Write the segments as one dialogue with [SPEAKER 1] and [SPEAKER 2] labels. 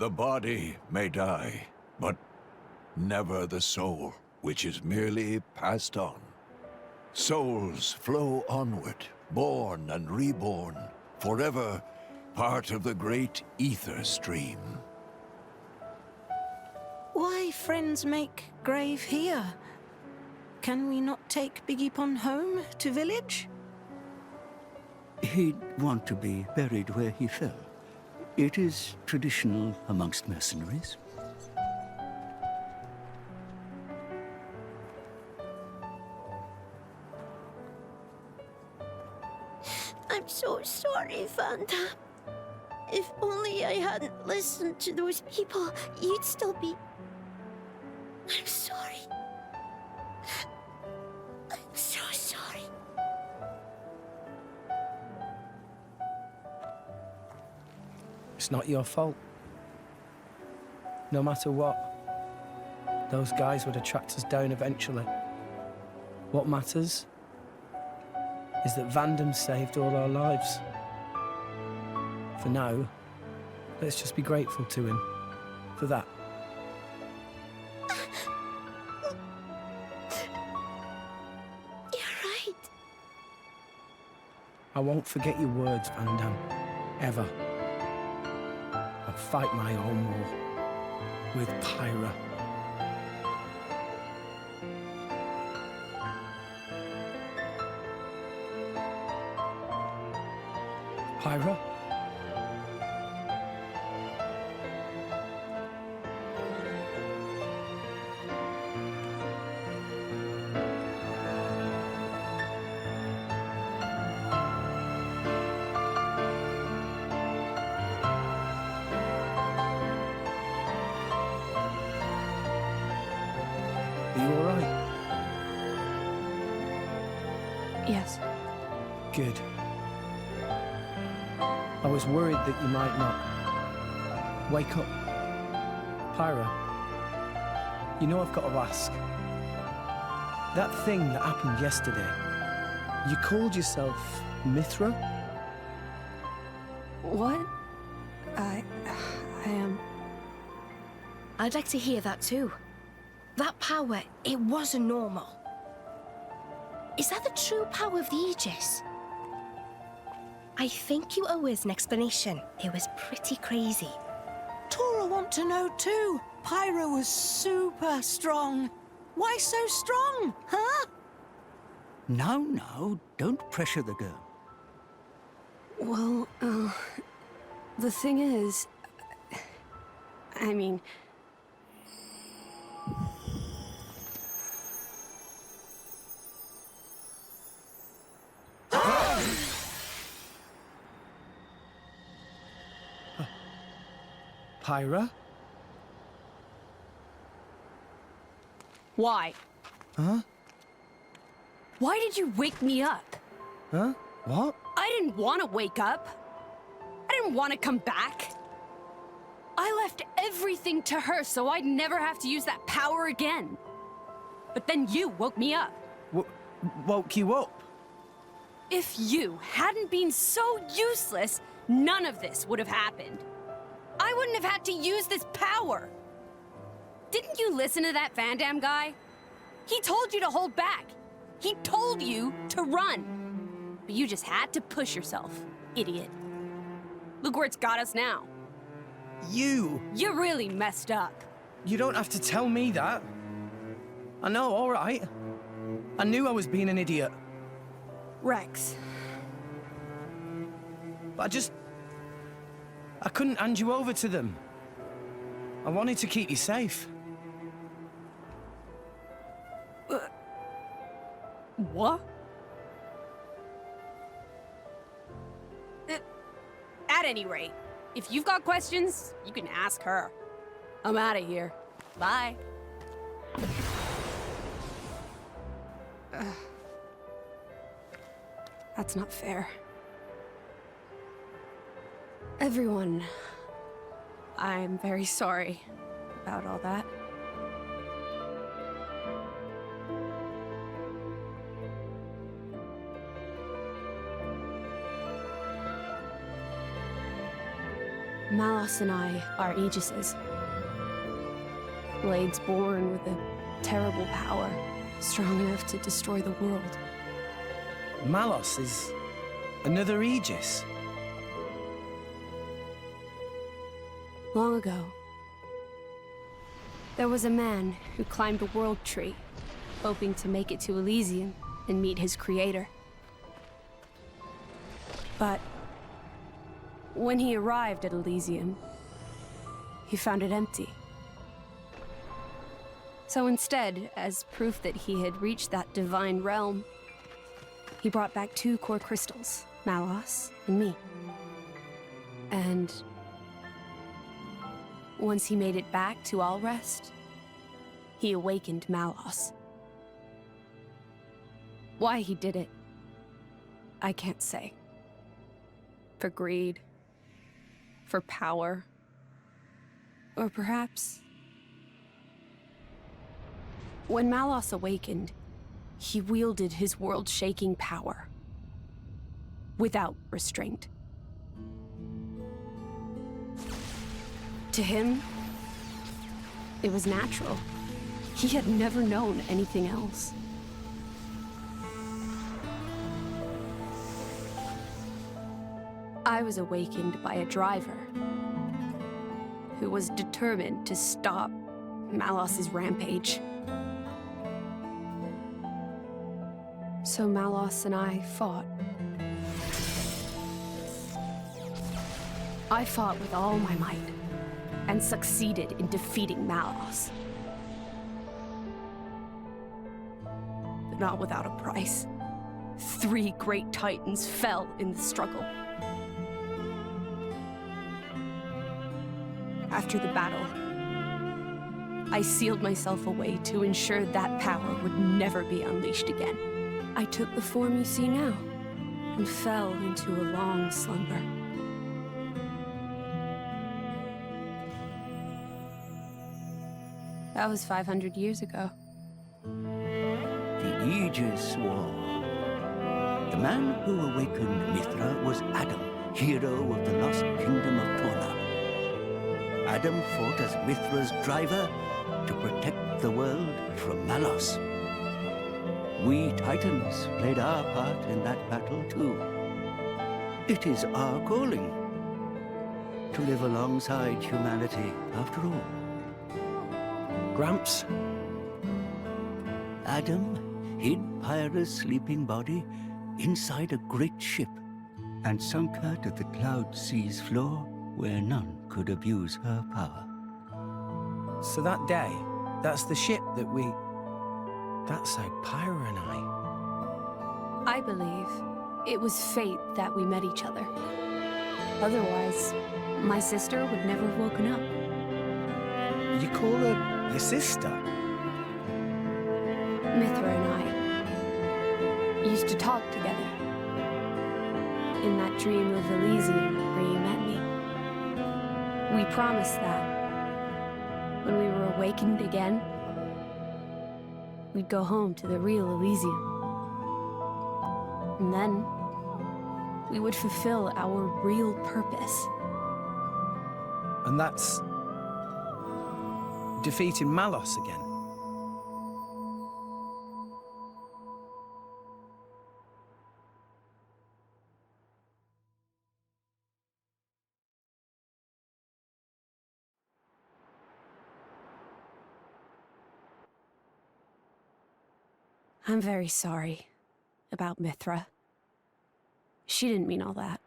[SPEAKER 1] The body may die, but never the soul, which is merely passed on. Souls flow onward, born and reborn, forever part of the great ether stream.
[SPEAKER 2] Why friends make grave here? Can we not take Biggiepon home to village?
[SPEAKER 3] He'd want to be buried where he fell. It is traditional amongst mercenaries.
[SPEAKER 4] I'm so sorry, Vanda. If only I hadn't listened to those people, you'd still be... I'm sorry. I'm so sorry.
[SPEAKER 5] It's not your fault. No matter what, those guys would have tracked us down eventually. What matters is that Vandam saved all our lives. For now, let's just be grateful to him for that.
[SPEAKER 4] You're right.
[SPEAKER 5] I won't forget your words, Vandam. Ever. I'll fight my own war with Pyra. Pyra? Are you all right?
[SPEAKER 2] Yes.
[SPEAKER 5] Good. I was worried that you might not. Wake up. Pyra, you know I've got to ask. That thing that happened yesterday, you called yourself Mithra?
[SPEAKER 2] What? I am...
[SPEAKER 6] I'd like to hear that too. That power, it wasn't normal. Is that the true power of the Aegis? I think you owe us an explanation. It was pretty crazy.
[SPEAKER 2] Tora want to know too. Pyro was super strong. Why so strong, huh?
[SPEAKER 3] No, don't pressure the girl.
[SPEAKER 7] Well, the thing is... I mean...
[SPEAKER 5] Pyra?
[SPEAKER 7] Why?
[SPEAKER 5] Huh?
[SPEAKER 7] Why did you wake me up?
[SPEAKER 5] Huh? What?
[SPEAKER 7] I didn't want to wake up. I didn't want to come back. I left everything to her so I'd never have to use that power again. But then you woke me up.
[SPEAKER 5] Woke you up?
[SPEAKER 7] If you hadn't been so useless, none of this would have happened. I wouldn't have had to use this power. Didn't you listen to that Vandam guy? He told you to hold back. He told you to run. But you just had to push yourself, idiot. Look where it's got us now.
[SPEAKER 5] You
[SPEAKER 7] really messed up.
[SPEAKER 5] don't have to tell me that. I know, all right. I knew I was being an idiot.
[SPEAKER 7] Rex.
[SPEAKER 5] But I couldn't hand you over to them. I wanted to keep you safe.
[SPEAKER 7] What? At any rate, if you've got questions, you can ask her. I'm out of here. Bye. That's not fair. Everyone, I'm very sorry about all that. Malos and I are Aegises. Blades born with a terrible power, strong enough to destroy the world.
[SPEAKER 5] Malos is another Aegis.
[SPEAKER 7] Long ago, there was a man who climbed a world tree, hoping to make it to Elysium and meet his creator. But when he arrived at Elysium, he found it empty. So instead, as proof that he had reached that divine realm, he brought back 2 core crystals, Malos and me. And once he made it back to Allrest, he awakened Malos. Why he did it, I can't say. For greed, for power, or perhaps... When Malos awakened, he wielded his world-shaking power without restraint. To him, it was natural. He had never known anything else. I was awakened by a driver who was determined to stop Malos's rampage. So Malos and I fought. I fought with all my might, and succeeded in defeating Malos. But not without a price. 3 great titans fell in the struggle. After the battle, I sealed myself away to ensure that power would never be unleashed again. I took the form you see now, and fell into a long slumber. That was 500 years ago.
[SPEAKER 3] The Aegis War. The man who awakened Mithra was Adam, hero of the lost kingdom of Torna. Adam fought as Mithra's driver to protect the world from Malos. We Titans played our part in that battle too. It is our calling to live alongside humanity after all.
[SPEAKER 5] Gramps?
[SPEAKER 3] Adam hid Pyra's sleeping body inside a great ship and sunk her to the Cloud Sea's floor where none could abuse her power.
[SPEAKER 5] So that day, that's the ship that we... That's how Pyra and
[SPEAKER 7] I believe it was fate that we met each other. Otherwise, my sister would never have woken up.
[SPEAKER 5] You call her your sister?
[SPEAKER 7] Mithra and I used to talk together. In that dream of Elysium where you met me. We promised that when we were awakened again, we'd go home to the real Elysium. And then we would fulfill our real purpose.
[SPEAKER 5] And that's... defeating Malos again.
[SPEAKER 7] I'm very sorry about Mithra. She didn't mean all that.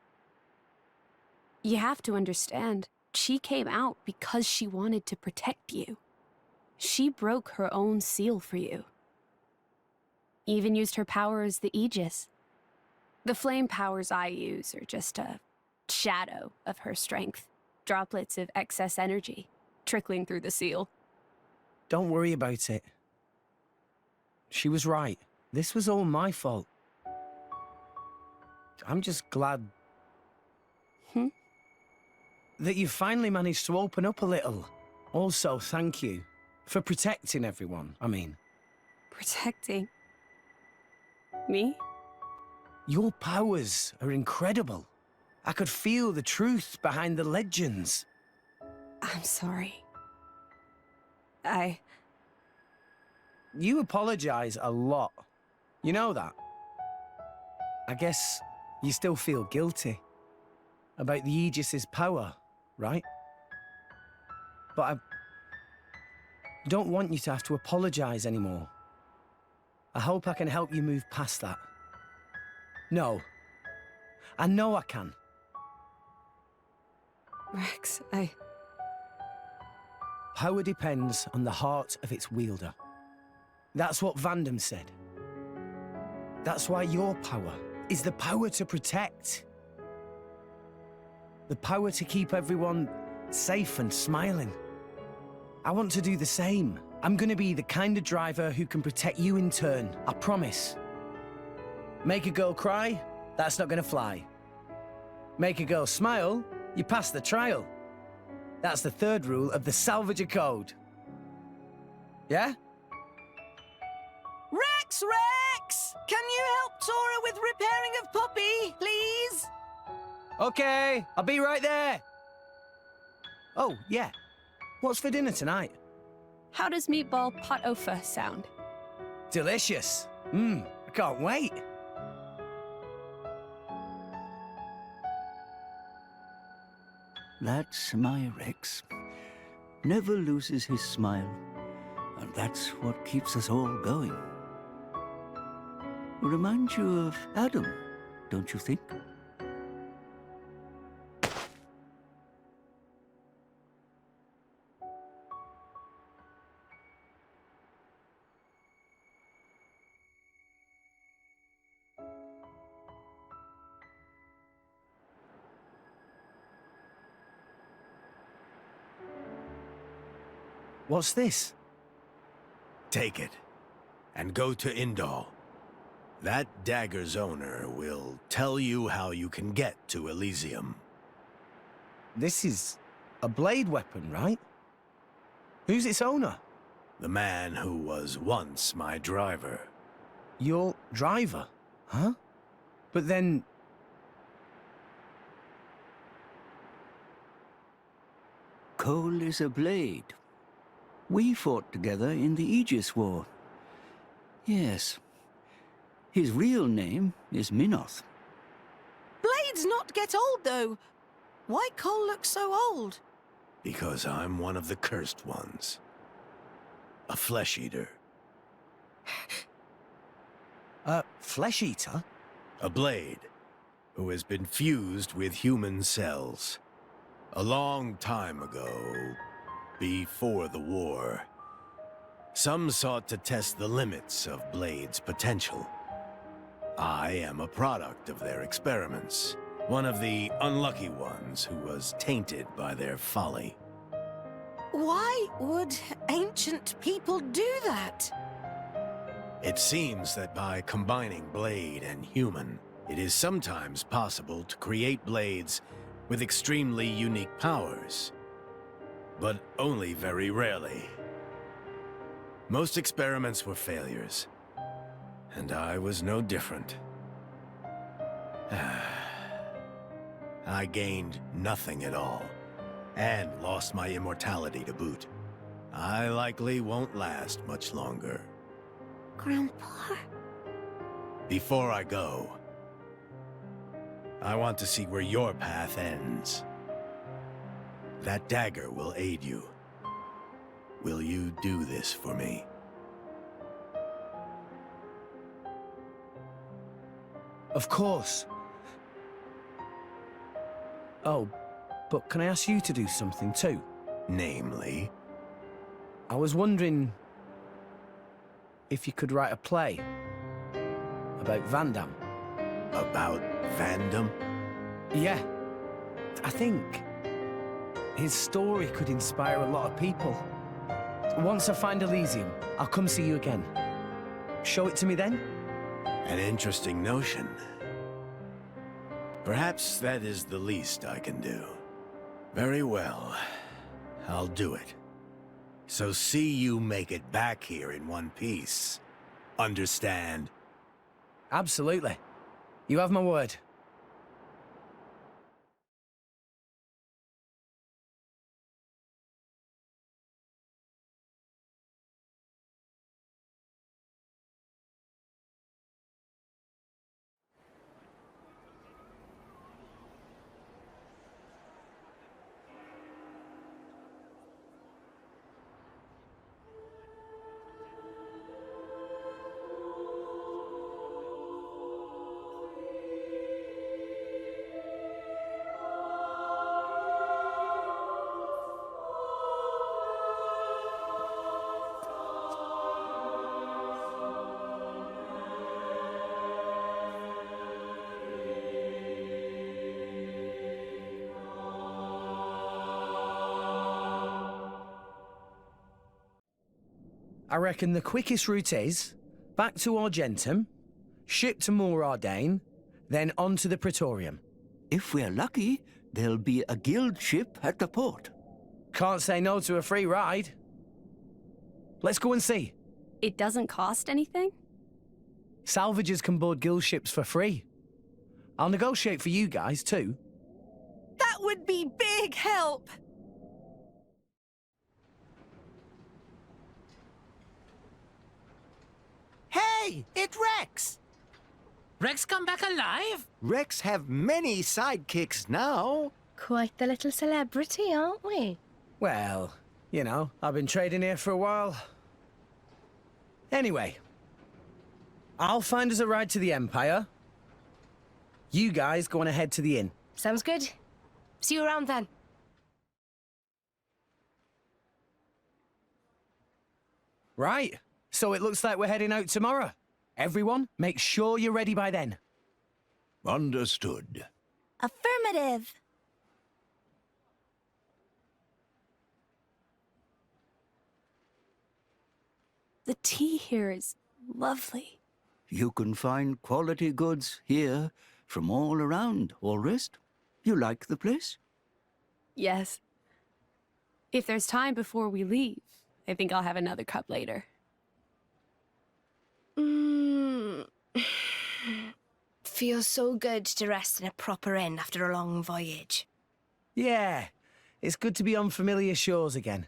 [SPEAKER 7] You have to understand, she came out because she wanted to protect you. She broke her own seal for you. Even used her power as the Aegis. The flame powers I use are just a shadow of her strength. Droplets of excess energy trickling through the seal.
[SPEAKER 5] Don't worry about it. She was right. This was all my fault. I'm just glad... that you finally managed to open up a little. Also, thank you for protecting everyone, I mean.
[SPEAKER 7] Protecting? Me?
[SPEAKER 5] Your powers are incredible. I could feel the truth behind the legends.
[SPEAKER 7] I'm sorry.
[SPEAKER 5] You apologize a lot. You know that? I guess you still feel guilty about the Aegis's power, right? But I don't want you to have to apologize anymore. I hope I can help you move past that. No. I know I can.
[SPEAKER 7] Rex,
[SPEAKER 5] Power depends on the heart of its wielder. That's what Vandam said. That's why your power is the power to protect. The power to keep everyone safe and smiling. I want to do the same. I'm gonna be the kind of driver who can protect you in turn, I promise. Make a girl cry? That's not gonna fly. Make a girl smile? You pass the trial. That's the third rule of the Salvager Code. Yeah?
[SPEAKER 2] Rex! Can you help Tora with repairing of Poppy, please?
[SPEAKER 5] Okay, I'll be right there. Oh, yeah. What's for dinner tonight?
[SPEAKER 7] how does meatball pot au feu sound?
[SPEAKER 5] Delicious. I can't wait.
[SPEAKER 3] That's my Rex. Never loses his smile. And that's what keeps us all going. Reminds you of Adam, don't you think?
[SPEAKER 5] What's this?
[SPEAKER 8] Take it, and go to Indal. That dagger's owner will tell you how you can get to Elysium.
[SPEAKER 5] This is a blade weapon, right? Who's its owner?
[SPEAKER 8] The man who was once my driver.
[SPEAKER 5] Your driver? Huh? But then...
[SPEAKER 3] Cole is a blade. We fought together in the Aegis War. Yes. His real name is Minoth.
[SPEAKER 2] Blades not get old, though. Why Cole look so old?
[SPEAKER 8] Because I'm one of the cursed ones. A flesh eater.
[SPEAKER 5] Flesh eater?
[SPEAKER 8] A blade who has been fused with human cells. A long time ago, before the war, some sought to test the limits of Blade's potential. I am a product of their experiments, one of the unlucky ones who was tainted by their folly.
[SPEAKER 2] Why would ancient people do that?
[SPEAKER 8] It seems that by combining Blade and human, it is sometimes possible to create blades with extremely unique powers, but only very rarely. Most experiments were failures, and I was no different. I gained nothing at all, and lost my immortality to boot. I likely won't last much longer.
[SPEAKER 4] Grandpa?
[SPEAKER 8] Before I go, I want to see where your path ends. That dagger will aid you. Will you do this for me?
[SPEAKER 5] Of course. Oh, but can I ask you to do something too?
[SPEAKER 8] Namely?
[SPEAKER 5] I was wondering if you could write a play about Vandam.
[SPEAKER 8] About Vandam?
[SPEAKER 5] Yeah. I think his story could inspire a lot of people. Once I find Elysium, I'll come see you again. Show it to me then?
[SPEAKER 8] An interesting notion. Perhaps that is the least I can do. Very well. I'll do it. So see you make it back here in one piece. Understand?
[SPEAKER 5] Absolutely. You have my word. I reckon the quickest route is back to Argentum, ship to Morardane, then on to the Praetorium.
[SPEAKER 3] If we're lucky, there'll be a guild ship at the port.
[SPEAKER 5] Can't say no to a free ride. Let's go and see.
[SPEAKER 7] It doesn't cost anything?
[SPEAKER 5] Salvagers can board guild ships for free. I'll negotiate for you guys, too.
[SPEAKER 2] That would be big help.
[SPEAKER 9] Hey, it's Rex!
[SPEAKER 10] Rex come back alive?
[SPEAKER 9] Rex have many sidekicks now.
[SPEAKER 6] Quite the little celebrity, aren't we?
[SPEAKER 5] Well, you know, I've been trading here for a while. Anyway, I'll find us a ride to the Empire. You guys go on ahead to the inn.
[SPEAKER 6] Sounds good. See you around then.
[SPEAKER 5] Right, so it looks like we're heading out tomorrow. Everyone, make sure you're ready by then.
[SPEAKER 1] Understood.
[SPEAKER 4] Affirmative.
[SPEAKER 7] The tea here is lovely.
[SPEAKER 3] You can find quality goods here from all around, Allrest. You like the place?
[SPEAKER 7] Yes. If there's time before we leave, I think I'll have another cup later.
[SPEAKER 6] Feels so good to rest in a proper inn after a long voyage.
[SPEAKER 5] Yeah, it's good to be on familiar shores again.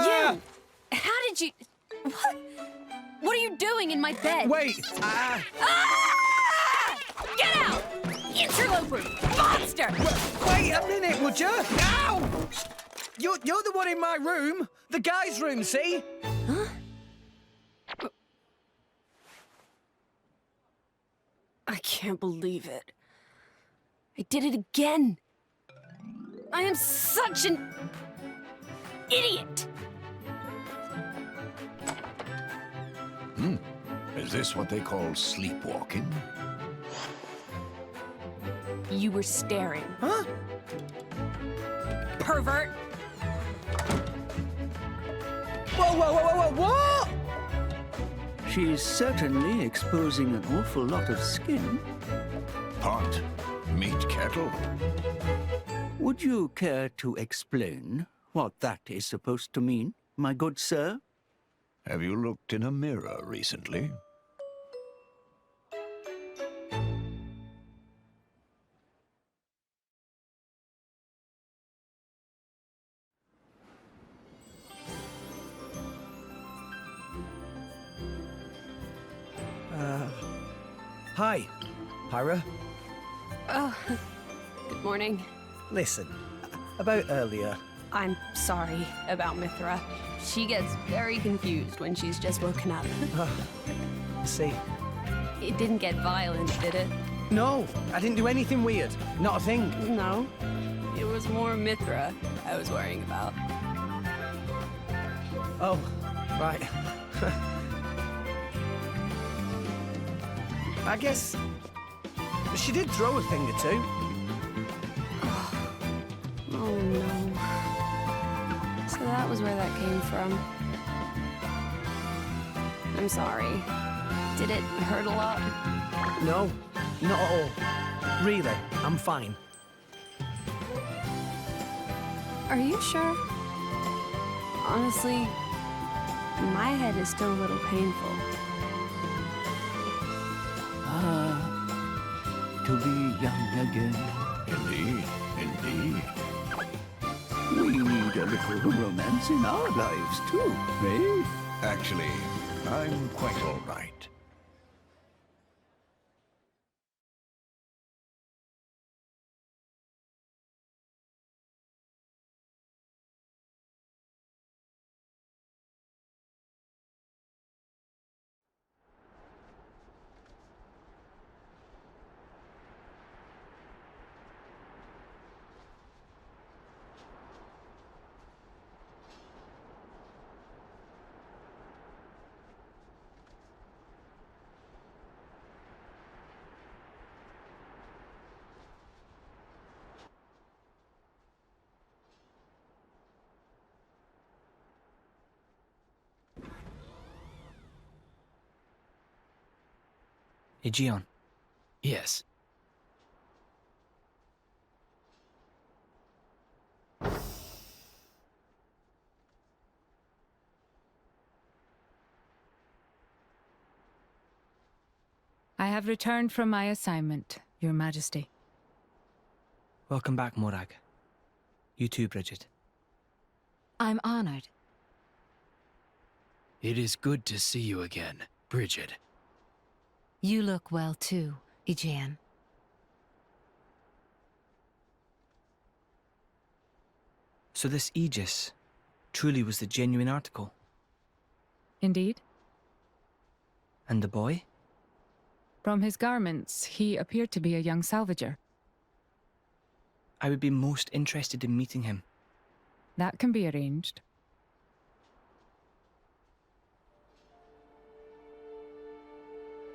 [SPEAKER 7] You! How did you... What? What are you doing in my bed?
[SPEAKER 5] Wait!
[SPEAKER 7] Ah! Get out! Interloper! Monster!
[SPEAKER 5] Wait a minute, would you? Ow! You're the one in my room. The guy's room, see?
[SPEAKER 7] Huh? I can't believe it. I did it again. I am such an idiot.
[SPEAKER 1] Is this what they call sleepwalking?
[SPEAKER 7] You were staring.
[SPEAKER 5] Huh?
[SPEAKER 7] Pervert.
[SPEAKER 5] Whoa, what?
[SPEAKER 3] She's certainly exposing an awful lot of skin.
[SPEAKER 1] Pot? Meat kettle?
[SPEAKER 3] Would you care to explain what that is supposed to mean, my good sir?
[SPEAKER 1] Have you looked in a mirror recently?
[SPEAKER 5] Hi, Pyra.
[SPEAKER 7] Oh, good morning.
[SPEAKER 5] Listen, about earlier.
[SPEAKER 7] I'm sorry about Mithra. She gets very confused when she's just woken up.
[SPEAKER 5] See.
[SPEAKER 7] It didn't get violent, did it?
[SPEAKER 5] No, I didn't do anything weird. Not a thing.
[SPEAKER 7] No. It was more Mithra I was worrying about.
[SPEAKER 5] Oh, right. I guess she did throw a thing or two.
[SPEAKER 7] Oh, no. So that was where that came from. I'm sorry. Did it hurt a lot?
[SPEAKER 5] No, not at all. Really, I'm fine.
[SPEAKER 7] Are you sure? Honestly, my head is still a little painful.
[SPEAKER 3] To be young again.
[SPEAKER 1] Indeed, indeed.
[SPEAKER 3] We need a little romance in our lives too, eh?
[SPEAKER 1] Actually, I'm quite all right.
[SPEAKER 5] Aegeon. Yes.
[SPEAKER 11] I have returned from my assignment, Your Majesty.
[SPEAKER 5] Welcome back, Morag. You too, Bridget.
[SPEAKER 11] I'm honored.
[SPEAKER 12] It is good to see you again, Bridget.
[SPEAKER 11] You look well too, Aegeon.
[SPEAKER 5] So this Aegis truly was the genuine article?
[SPEAKER 11] Indeed.
[SPEAKER 5] And the boy?
[SPEAKER 11] From his garments, he appeared to be a young salvager.
[SPEAKER 5] I would be most interested in meeting him.
[SPEAKER 11] That can be arranged.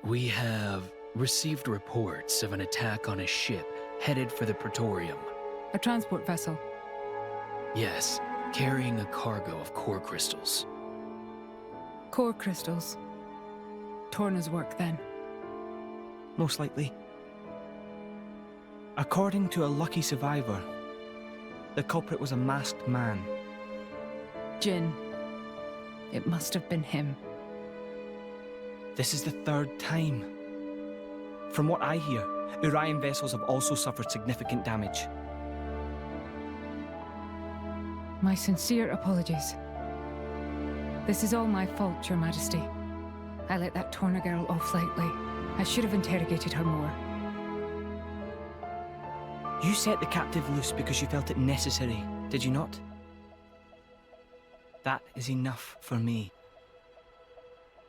[SPEAKER 12] We have received reports of an attack on a ship headed for the Praetorium.
[SPEAKER 11] A transport vessel.
[SPEAKER 12] Yes, carrying a cargo of core crystals.
[SPEAKER 11] Core crystals. Torna's work, then.
[SPEAKER 5] Most likely. According to a lucky survivor, the culprit was a masked man.
[SPEAKER 11] Jin. It must have been him.
[SPEAKER 5] This is the third time. From what I hear, Urian vessels have also suffered significant damage.
[SPEAKER 11] My sincere apologies. This is all my fault, Your Majesty. I let that Torna girl off lightly. I should have interrogated her more.
[SPEAKER 5] You set the captive loose because you felt it necessary, did you not? That is enough for me.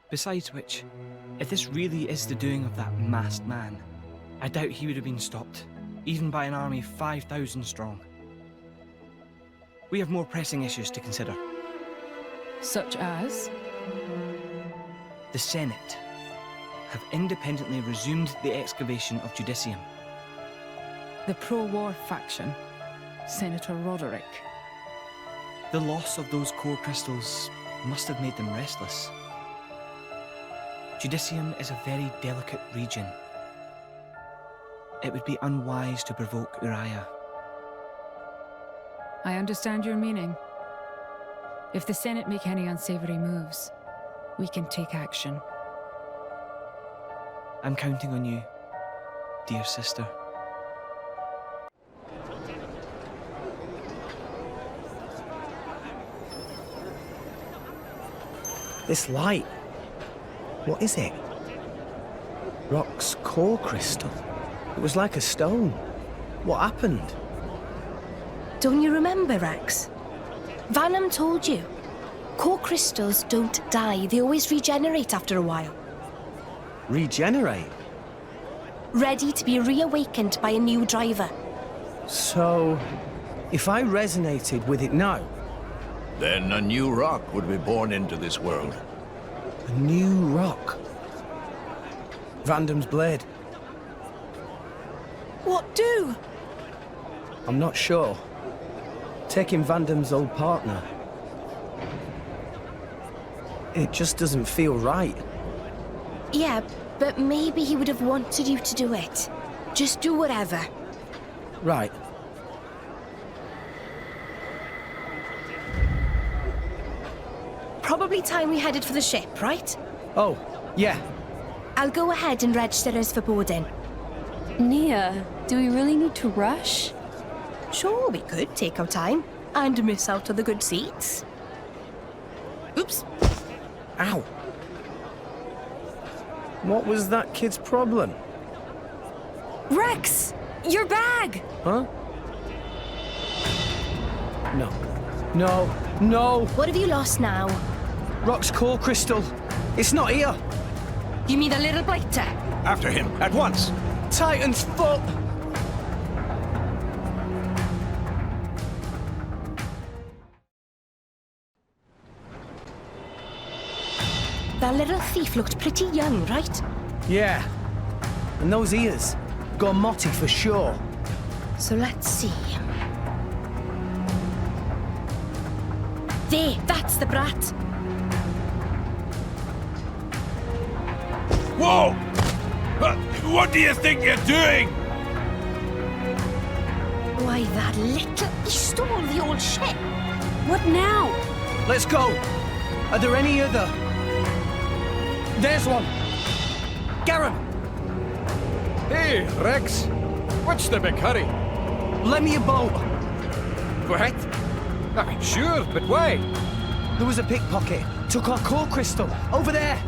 [SPEAKER 5] Besides which, if this really is the doing of that masked man, I doubt he would have been stopped, even by an army 5,000 strong. We have more pressing issues to consider.
[SPEAKER 11] Such as?
[SPEAKER 5] The Senate have independently resumed the excavation of Judicium.
[SPEAKER 11] The pro-war faction. Senator Roderick.
[SPEAKER 5] The loss of those core crystals must have made them restless. Judicium is a very delicate region. It would be unwise to provoke Uriah.
[SPEAKER 11] I understand your meaning. If the Senate make any unsavory moves, we can take action.
[SPEAKER 5] I'm counting on you, dear sister.
[SPEAKER 13] This light, what is it? Rock's core crystal. It was like a stone. What happened?
[SPEAKER 6] Don't you remember, Rex? Vanham told you. Core crystals don't die, they always regenerate after a while.
[SPEAKER 13] Regenerate?
[SPEAKER 6] Ready to be reawakened by a new driver.
[SPEAKER 13] So, if I resonated with it now,
[SPEAKER 1] Then a new rock would be born into this world.
[SPEAKER 13] a new rock. Vandam's blade.
[SPEAKER 2] What do?
[SPEAKER 13] I'm not sure. Taking Vandam's old partner. It just doesn't feel right.
[SPEAKER 6] Yeah, but maybe he would have wanted you to do it. Just do whatever.
[SPEAKER 13] Right.
[SPEAKER 6] Probably time we headed for the ship, right?
[SPEAKER 13] Oh, yeah.
[SPEAKER 6] I'll go ahead and register us for boarding.
[SPEAKER 7] Nia, do we really need to rush?
[SPEAKER 6] Sure, we could take our time and miss out on the good seats. Oops.
[SPEAKER 13] Ow. What was that kid's problem?
[SPEAKER 7] Rex! Your bag!
[SPEAKER 13] Huh? No. No. No!
[SPEAKER 6] What have you lost now?
[SPEAKER 13] Rock's core crystal. It's not here.
[SPEAKER 6] You mean the little blighter?
[SPEAKER 1] After him, at once!
[SPEAKER 13] Titan's foot!
[SPEAKER 6] That little thief looked pretty young, right?
[SPEAKER 13] Yeah. And those ears. Gormotti for sure.
[SPEAKER 6] So let's see. There, that's the brat.
[SPEAKER 1] Whoa! What do you think you're doing?
[SPEAKER 6] Why, that little... He stole the old ship.
[SPEAKER 7] What now?
[SPEAKER 13] Let's go. Are there any other? There's one. Garum.
[SPEAKER 14] Hey, Rex. What's the big hurry?
[SPEAKER 13] Lend me a boat.
[SPEAKER 14] What? I mean, sure, but why?
[SPEAKER 13] There was a pickpocket. Took our core crystal. Over there.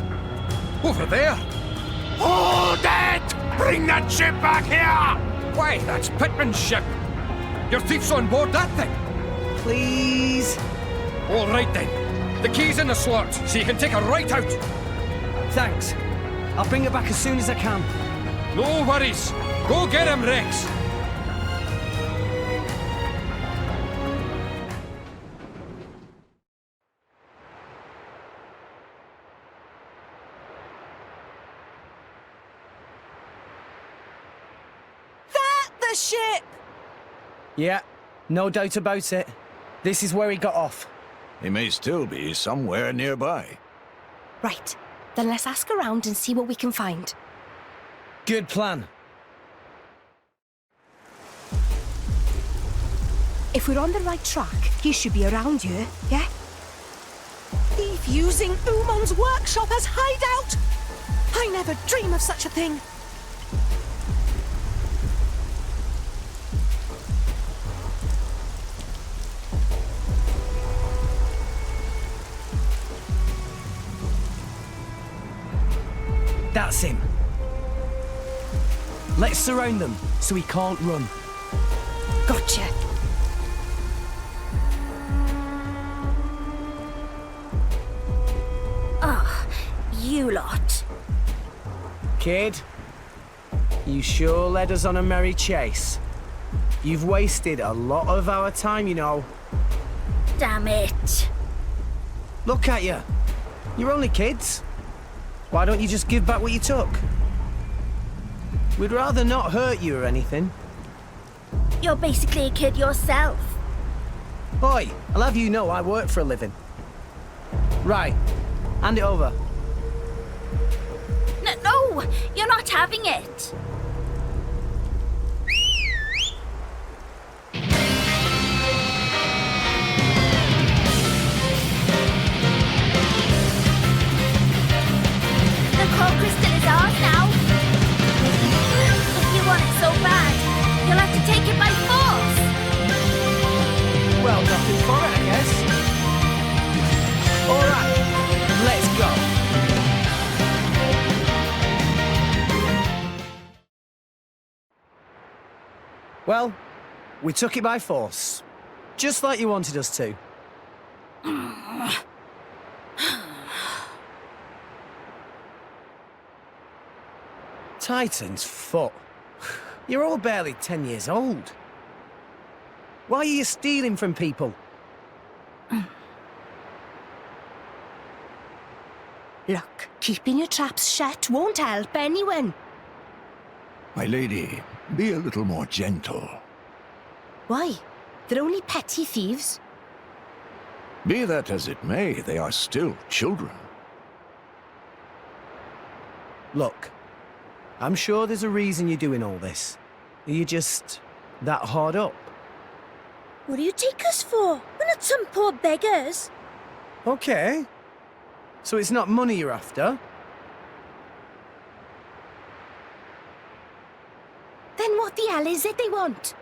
[SPEAKER 14] Over there?
[SPEAKER 1] Hold it! Bring that ship back here!
[SPEAKER 14] Why, that's Pittman's ship. Your thief's on board that thing.
[SPEAKER 13] Please.
[SPEAKER 14] All right, then. The key's in the slot, so you can take her right out.
[SPEAKER 13] Thanks. I'll bring her back as soon as I can.
[SPEAKER 14] No worries. Go get him, Rex.
[SPEAKER 2] The ship!
[SPEAKER 13] Yeah, no doubt about it. This is where he got off.
[SPEAKER 1] He may still be somewhere nearby.
[SPEAKER 6] Right, then let's ask around and see what we can find.
[SPEAKER 13] Good plan.
[SPEAKER 6] If we're on the right track, he should be around here, yeah?
[SPEAKER 2] Thief using Umon's workshop as hideout! I never dream of such a thing.
[SPEAKER 13] That's him. Let's surround them so he can't run.
[SPEAKER 6] Gotcha.
[SPEAKER 4] Ah, you lot.
[SPEAKER 13] Kid, you sure led us on a merry chase. You've wasted a lot of our time, you know.
[SPEAKER 4] Damn it.
[SPEAKER 13] Look at you. You're only kids. Why don't you just give back what you took? We'd rather not hurt you or anything.
[SPEAKER 4] You're basically a kid yourself.
[SPEAKER 13] Oi, I'll have you know I work for a living. Right, hand it over.
[SPEAKER 4] No, you're not having it. The core crystal is ours now. If you want it so bad, you'll have to take it by force.
[SPEAKER 13] Well, nothing for it, I guess. All right, let's go. Well, we took it by force. Just like you wanted us to. Titan's foot. You're all barely 10 years old. Why are you stealing from people?
[SPEAKER 6] Look, keeping your traps shut won't help anyone.
[SPEAKER 1] My lady, be a little more gentle.
[SPEAKER 6] Why? They're only petty thieves.
[SPEAKER 1] Be that as it may, they are still children.
[SPEAKER 13] Look, I'm sure there's a reason you're doing all this. Are you just that hard up?
[SPEAKER 4] What do you take us for? We're not some poor beggars.
[SPEAKER 13] Okay. So it's not money you're after?
[SPEAKER 6] hell is it they want?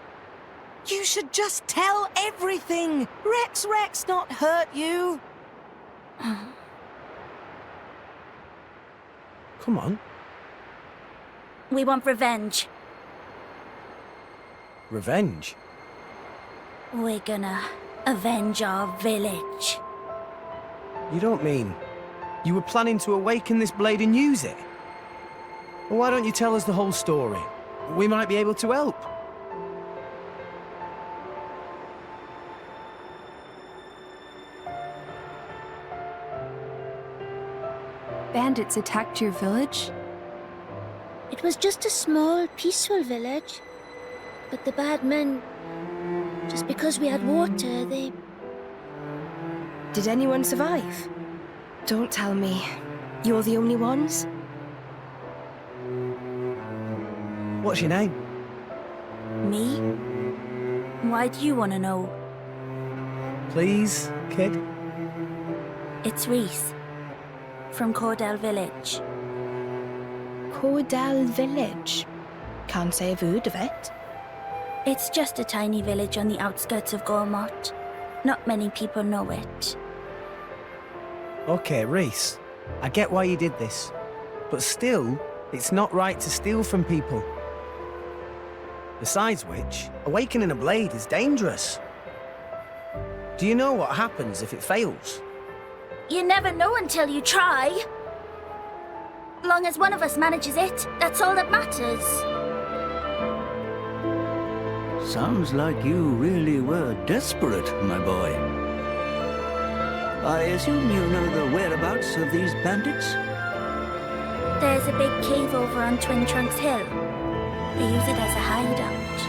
[SPEAKER 2] You should just tell everything. Rex not hurt you.
[SPEAKER 13] Come on.
[SPEAKER 4] We want revenge.
[SPEAKER 13] Revenge?
[SPEAKER 4] We're gonna avenge our village.
[SPEAKER 13] You don't mean you were planning to awaken this blade and use it? Well, why don't you tell us the whole story? We might be able to help.
[SPEAKER 15] Bandits attacked your village?
[SPEAKER 4] It was just a small, peaceful village. But the bad men, just because we had water, they...
[SPEAKER 6] Did anyone survive? Don't tell me. You're the only ones?
[SPEAKER 13] What's your name?
[SPEAKER 4] Me? Why do you want to know?
[SPEAKER 13] Please, kid?
[SPEAKER 4] It's Reese. From Cordell Village.
[SPEAKER 6] Cordell Village? Can't say I've heard of it.
[SPEAKER 4] It's just a tiny village on the outskirts of Gormott. Not many people know it.
[SPEAKER 13] Okay, Reese. I get why you did this. But still, it's not right to steal from people. Besides which, awakening a blade is dangerous. Do you know what happens if it fails?
[SPEAKER 4] You never know until you try. Long as one of us manages it, that's all that matters.
[SPEAKER 3] Sounds like you really were desperate, my boy. I assume you know the whereabouts of these bandits?
[SPEAKER 4] There's a big cave over on Twin Trunks Hill. They use it as a hideout.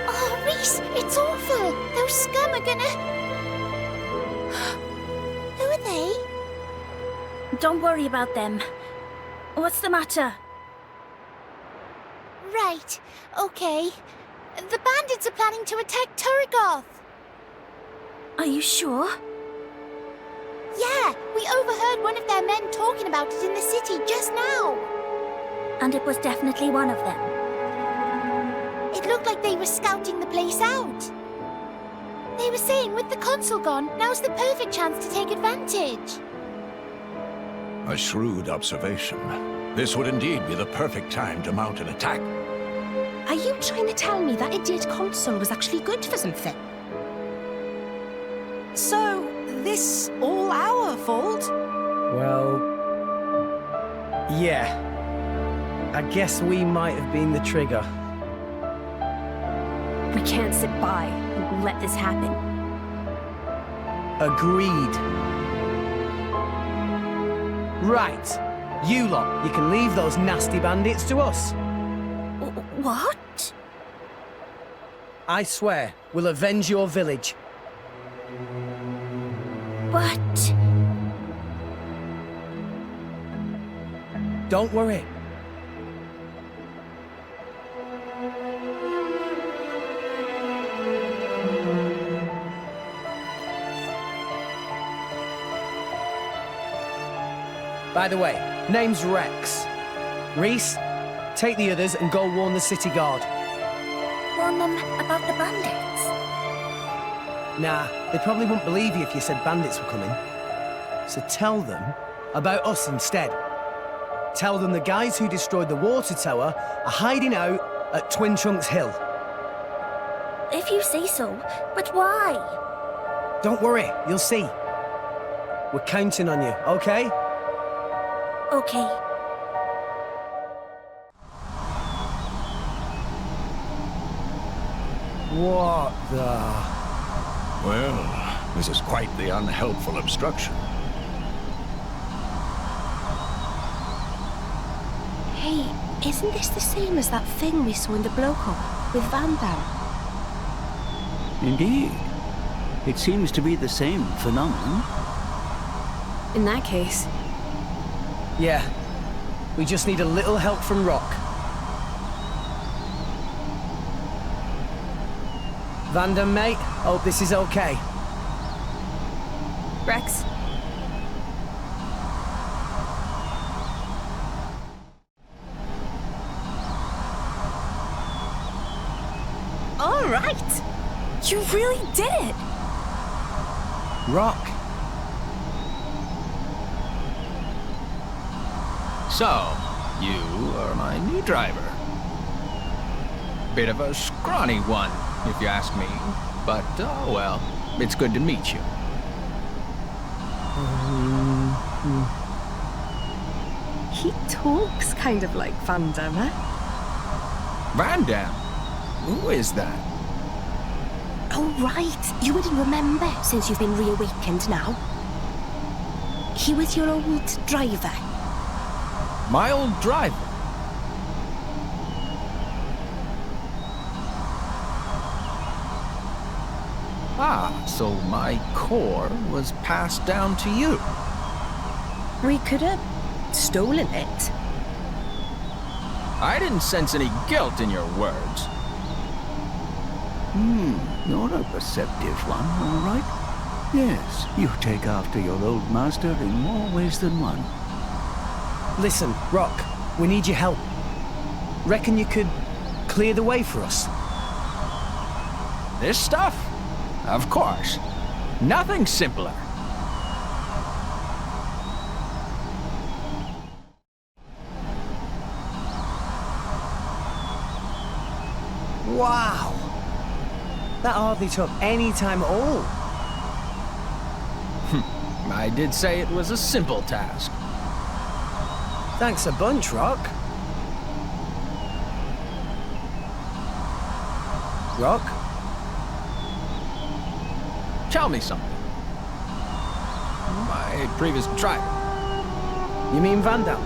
[SPEAKER 16] Oh, Reese, it's awful. Those scum are gonna... Who are they?
[SPEAKER 4] Don't worry about them. What's the matter?
[SPEAKER 16] Right, okay. The bandits are planning to attack Turrigoth.
[SPEAKER 4] Are you sure?
[SPEAKER 16] Yeah, we overheard one of their men talking about it in the city just now.
[SPEAKER 4] And it was definitely one of them.
[SPEAKER 16] It looked like they were scouting the place out. They were saying with the consul gone, now's the perfect chance to take advantage.
[SPEAKER 1] A shrewd observation. This would indeed be the perfect time to mount an attack.
[SPEAKER 6] Are you trying to tell me that idiot consul was actually good for something?
[SPEAKER 2] So, this all our fault?
[SPEAKER 13] Well... yeah. I guess we might have been the trigger.
[SPEAKER 7] We can't sit by and let this happen.
[SPEAKER 13] Agreed. Right. You lot, you can leave those nasty bandits to us.
[SPEAKER 4] What?
[SPEAKER 13] I swear, we'll avenge your village.
[SPEAKER 4] But...
[SPEAKER 13] Don't worry. By the way, name's Rex. Reese, take the others and go warn the city guard.
[SPEAKER 4] Warn them about the bandits?
[SPEAKER 13] Nah, they probably wouldn't believe you if you said bandits were coming. So tell them about us instead. Tell them the guys who destroyed the water tower are hiding out at Twin Trunks Hill.
[SPEAKER 4] If you say so, but why?
[SPEAKER 13] Don't worry, you'll see. We're counting on you, okay?
[SPEAKER 4] Okay.
[SPEAKER 13] What the...
[SPEAKER 1] Well, this is quite the unhelpful obstruction.
[SPEAKER 6] Hey, isn't this the same as that thing we saw in the blowhole with Van Damme?
[SPEAKER 3] Indeed. It seems to be the same phenomenon.
[SPEAKER 7] In that case...
[SPEAKER 13] Yeah. We just need a little help from Rock. Van Damme, mate, hope this is okay.
[SPEAKER 7] Rex?
[SPEAKER 6] All right. You really did it.
[SPEAKER 13] Rock.
[SPEAKER 12] So, you are my new driver. Bit of a scrawny one, if you ask me. But, oh well, it's good to meet you.
[SPEAKER 6] He talks kind of like Van Damme. Eh?
[SPEAKER 12] Van Damme? Who is that?
[SPEAKER 6] Oh, right. You wouldn't remember since you've been reawakened now. He was your old driver.
[SPEAKER 12] My old driver? Ah, so my core was passed down to you.
[SPEAKER 6] We could have stolen it.
[SPEAKER 12] I didn't sense any guilt in your words.
[SPEAKER 3] You're a perceptive one, all right? Yes, you take after your old master in more ways than one.
[SPEAKER 13] Listen, Rock, we need your help. Reckon you could clear the way for us?
[SPEAKER 12] This stuff? Of course. Nothing simpler.
[SPEAKER 13] Wow! That hardly took any time at all.
[SPEAKER 12] I did say it was a simple task.
[SPEAKER 13] Thanks a bunch, Rock. Rock?
[SPEAKER 12] Tell me something. My previous driver.
[SPEAKER 13] You mean Van Damme?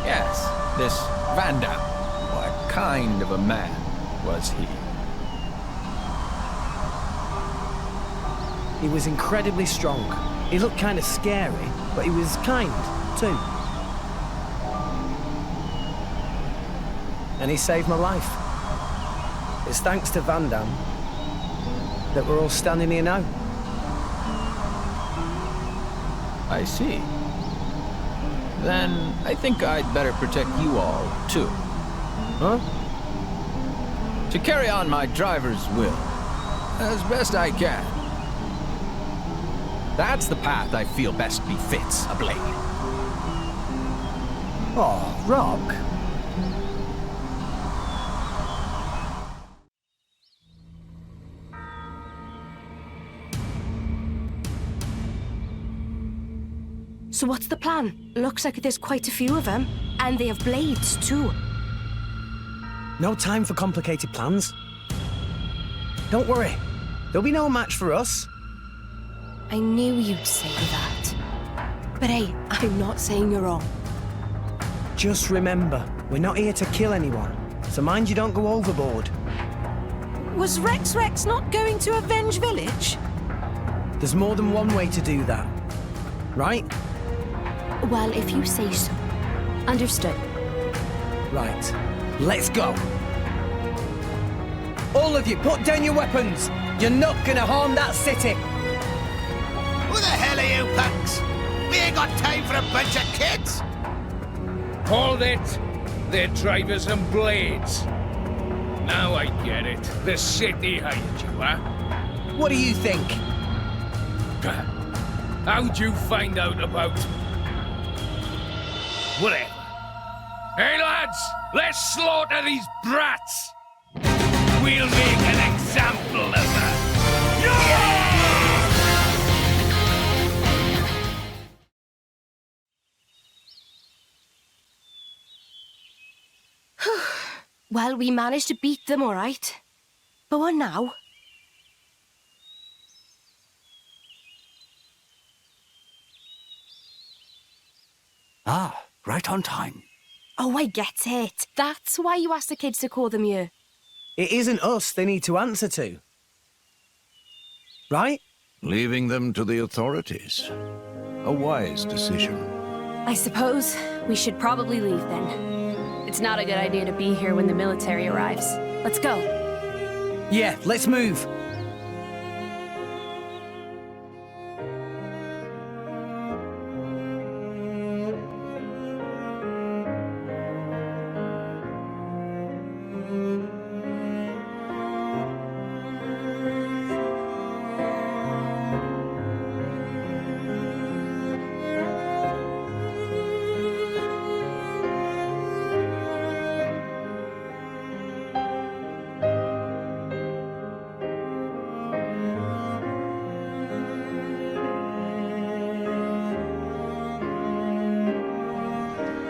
[SPEAKER 12] Yes, this Van Damme. What kind of a man was he?
[SPEAKER 13] He was incredibly strong. He looked kind of scary, but he was kind, too. And he saved my life. It's thanks to Van Damme that we're all standing here now.
[SPEAKER 12] I see. Then I think I'd better protect you all, too.
[SPEAKER 13] Huh?
[SPEAKER 12] To carry on my driver's will, as best I can. That's the path I feel best befits a blade.
[SPEAKER 13] Oh, Rock.
[SPEAKER 6] So what's the plan? Looks like there's quite a few of them. And they have blades, too.
[SPEAKER 13] No time for complicated plans. Don't worry. There'll be no match for us.
[SPEAKER 6] I knew you'd say that. But hey, I'm not saying you're wrong.
[SPEAKER 13] Just remember, we're not here to kill anyone. So mind you don't go overboard.
[SPEAKER 2] Was Rex not going to avenge Village?
[SPEAKER 13] There's more than one way to do that. Right?
[SPEAKER 6] Well, if you say so. Understood.
[SPEAKER 13] Right. Let's go. All of you, put down your weapons. You're not gonna harm that city.
[SPEAKER 9] Who the hell are you punks? We ain't got time for a bunch of kids.
[SPEAKER 17] Hold it. They're drivers and blades. Now I get it. The city hired you, huh?
[SPEAKER 13] What do you think?
[SPEAKER 17] How'd you find out about... Whatever. Hey, lads! Let's slaughter these brats! We'll make an example of that.
[SPEAKER 6] Well, we managed to beat them, all right. But what now?
[SPEAKER 3] Ah, right on time.
[SPEAKER 6] Oh, I get it. That's why you asked the kids to call them here.
[SPEAKER 13] It isn't us they need to answer to. Right?
[SPEAKER 1] Leaving them to the authorities. A wise decision.
[SPEAKER 7] I suppose we should probably leave then. It's not a good idea to be here when the military arrives. Let's go.
[SPEAKER 13] Yeah, let's move.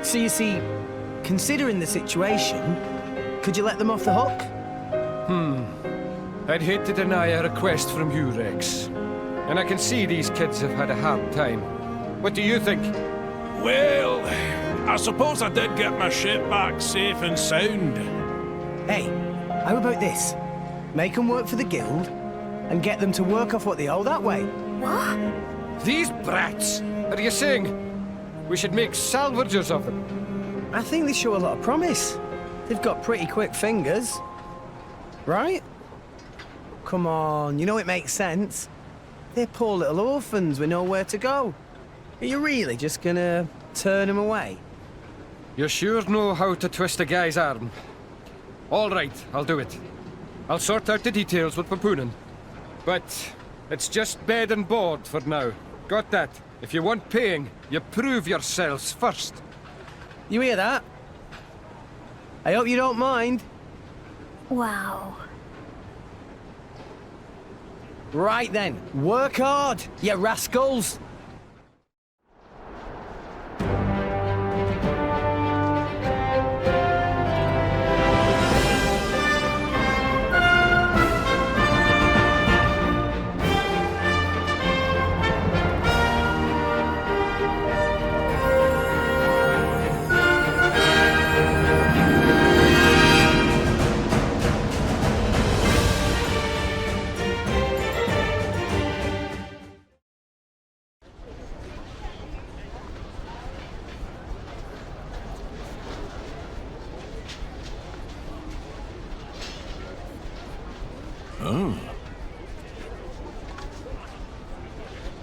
[SPEAKER 13] So you see, considering the situation, could you let them off the hook?
[SPEAKER 14] I'd hate to deny a request from you, Rex. And I can see these kids have had a hard time. What do you think?
[SPEAKER 18] Well, I suppose I did get my ship back safe and sound.
[SPEAKER 13] Hey, how about this? Make them work for the guild and get them to work off what they owe that way.
[SPEAKER 16] What?
[SPEAKER 14] These brats! Are you saying we should make salvagers of them?
[SPEAKER 13] I think they show a lot of promise. They've got pretty quick fingers. Right? Come on, you know it makes sense. They're poor little orphans with nowhere to go. Are you really just gonna turn them away?
[SPEAKER 14] You sure know how to twist a guy's arm. All right, I'll do it. I'll sort out the details with Papunen. But it's just bed and board for now. Got that? If you want paying, you prove yourselves first.
[SPEAKER 13] You hear that? I hope you don't mind.
[SPEAKER 16] Wow.
[SPEAKER 13] Right then, work hard, you rascals!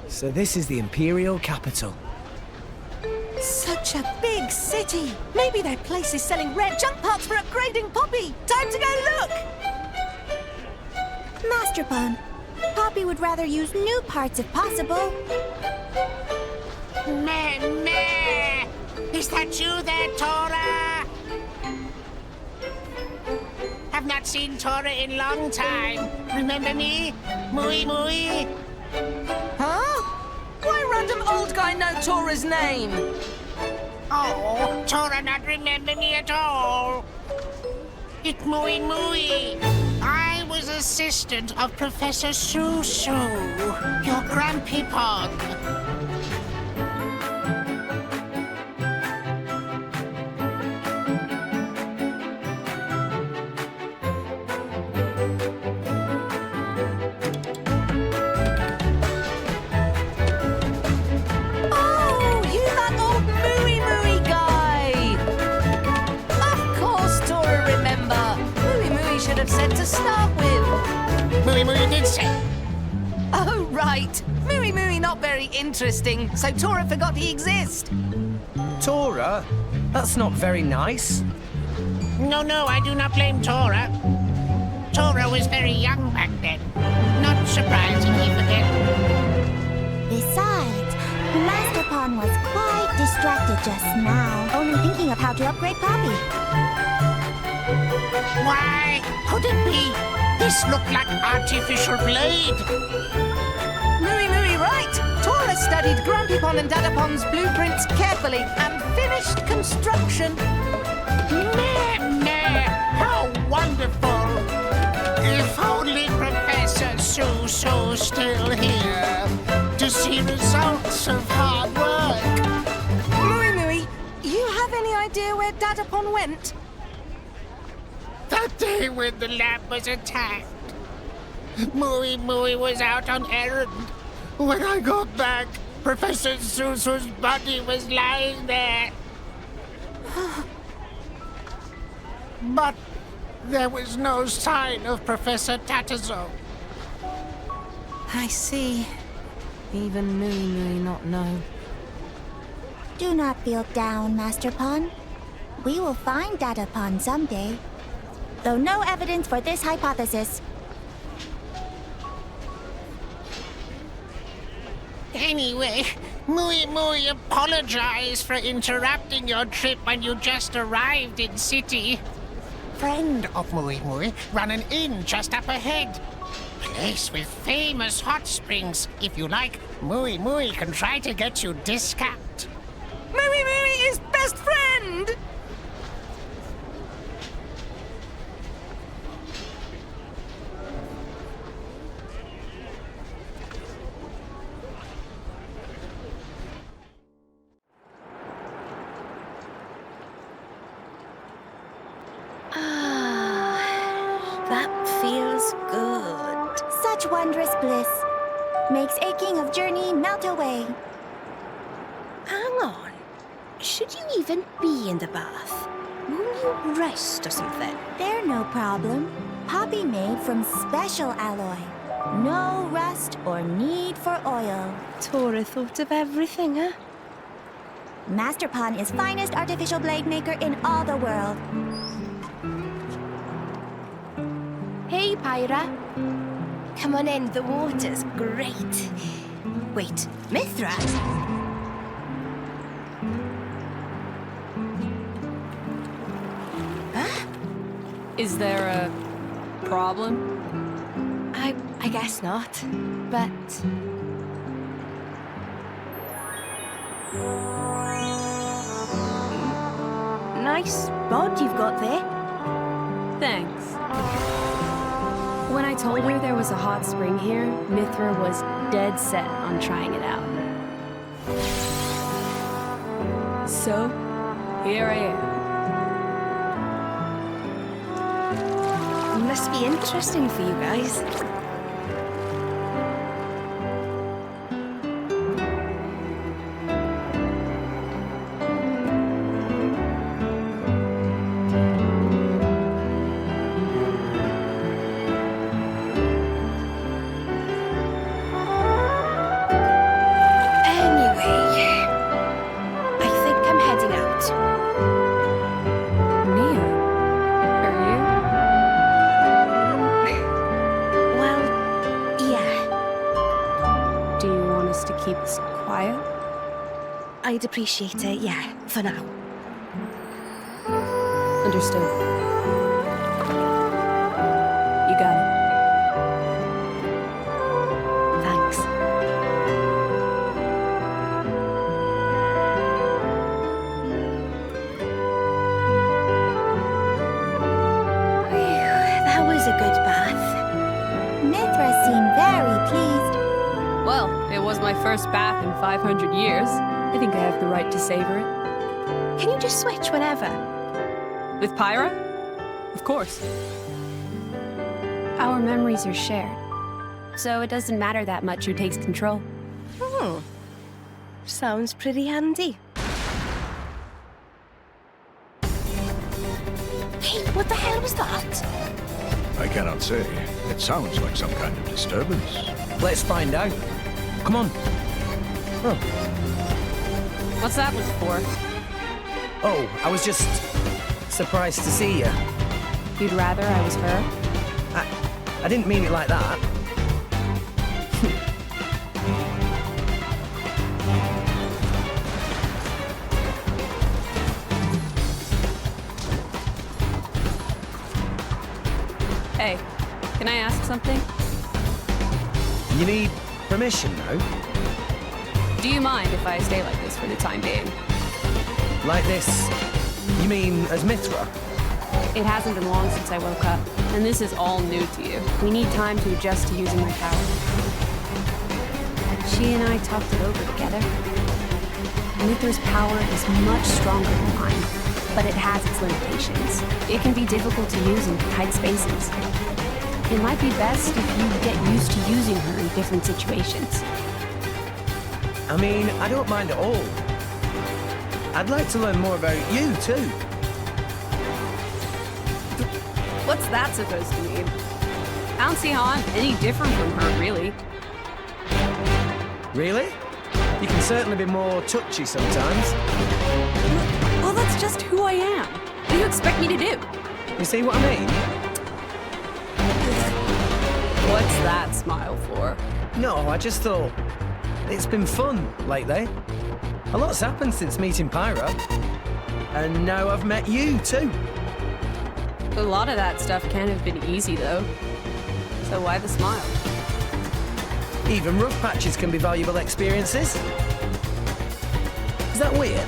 [SPEAKER 13] So this is the Imperial capital.
[SPEAKER 2] Such a big city. Maybe their place is selling rare junk parts for upgrading Poppy. Time to go look.
[SPEAKER 16] Master Pawn, Poppy would rather use new parts if possible.
[SPEAKER 9] Meh! Is that you there, Tora? Have not seen Tora in long time. Remember me? Mui Mui?
[SPEAKER 2] Huh? Why random old guy know Tora's name?
[SPEAKER 9] Oh, Tora not remember me at all. It Mui Mui. I was assistant of Professor Susu, your Grampy Pog.
[SPEAKER 2] To start with.
[SPEAKER 9] Mui Mui did say.
[SPEAKER 2] Oh, right. Mui Mui not very interesting, so Tora forgot he exists.
[SPEAKER 13] Tora? That's not very nice.
[SPEAKER 9] No, I do not blame Tora. Tora was very young back then. Not surprising he forget.
[SPEAKER 16] Besides, Master Pawn was quite distracted just now, only thinking of how to upgrade Poppy.
[SPEAKER 9] Why? Could it be? This looked like artificial blade.
[SPEAKER 2] Mui Mui right. Tora studied Grampypon and Dadapon's blueprints carefully and finished construction.
[SPEAKER 9] Meh! How wonderful! If only Professor Susu still here to see results of hard work.
[SPEAKER 2] Mui Mui, you have any idea where Dadapon went?
[SPEAKER 9] That day when the lab was attacked, Mui Mui was out on errand. When I got back, Professor Susu's body was lying there. But there was no sign of Professor Tatazo.
[SPEAKER 2] I see. Even Mui Mui not know.
[SPEAKER 16] Do not feel down, Master Pawn. We will find Dadapon someday. Though no evidence for this hypothesis.
[SPEAKER 9] Anyway, Mui Mui apologize for interrupting your trip when you just arrived in city. Friend of Mui Mui run an inn just up ahead. Place with famous hot springs. If you like, Mui Mui can try to get you discount.
[SPEAKER 2] Mooey Mooey is best friend!
[SPEAKER 6] That feels good.
[SPEAKER 16] Such wondrous bliss. Makes aching of journey melt away.
[SPEAKER 6] Hang on. Should you even be in the bath? Won't you rest or something?
[SPEAKER 16] They're no problem. Poppy made from special alloy. No rust or need for oil.
[SPEAKER 6] Tora thought of everything, huh?
[SPEAKER 16] Master Pawn is finest artificial blade maker in all the world.
[SPEAKER 6] Hey, Pyra. Come on in, the water's great. Wait, Mithra? Huh?
[SPEAKER 7] Is there a problem?
[SPEAKER 6] I guess not, but... Nice bod you've got there.
[SPEAKER 7] Thanks. When I told her there was a hot spring here, Mithra was dead set on trying it out. So, here I am.
[SPEAKER 6] Must be interesting for you guys.
[SPEAKER 7] Keep this quiet?
[SPEAKER 6] I'd appreciate it, yeah, for now.
[SPEAKER 7] Understood. You got it.
[SPEAKER 6] Thanks. Whew, that was a good bath.
[SPEAKER 16] Mithra seemed very pleased.
[SPEAKER 7] Well, it was my first bath in 500 years. I think I have the right to savor it.
[SPEAKER 6] Can you just switch whenever?
[SPEAKER 7] With Pyra? Of course. Our memories are shared, so it doesn't matter that much who takes control.
[SPEAKER 6] Sounds pretty handy. Hey, what the hell was that?
[SPEAKER 1] I cannot say. It sounds like some kind of disturbance.
[SPEAKER 13] Let's find out. Come on. Oh.
[SPEAKER 7] What's that look for?
[SPEAKER 13] Oh, I was just surprised to see you.
[SPEAKER 7] You'd rather I was her?
[SPEAKER 13] I didn't mean it like that.
[SPEAKER 7] Hey, can I ask something?
[SPEAKER 13] You need permission now?
[SPEAKER 7] Do you mind if I stay like this for the time being?
[SPEAKER 13] Like this? You mean as Mithra?
[SPEAKER 7] It hasn't been long since I woke up, and this is all new to you. We need time to adjust to using my power. She and I talked it over together. Mithra's power is much stronger than mine, but it has its limitations. It can be difficult to use in tight spaces. It might be best if you get used to using her in different situations.
[SPEAKER 13] I mean, I don't mind at all. I'd like to learn more about you, too.
[SPEAKER 7] What's that supposed to mean? I don't see how I'm any different from her, really.
[SPEAKER 13] Really? You can certainly be more touchy sometimes.
[SPEAKER 7] Well, that's just who I am. What do you expect me to do?
[SPEAKER 13] You see what I mean?
[SPEAKER 7] What's that smile for?
[SPEAKER 13] No, I just thought it's been fun lately. A lot's happened since meeting Pyra. And now I've met you, too.
[SPEAKER 7] A lot of that stuff can't have been easy, though. So why the smile?
[SPEAKER 13] Even rough patches can be valuable experiences. Is that weird?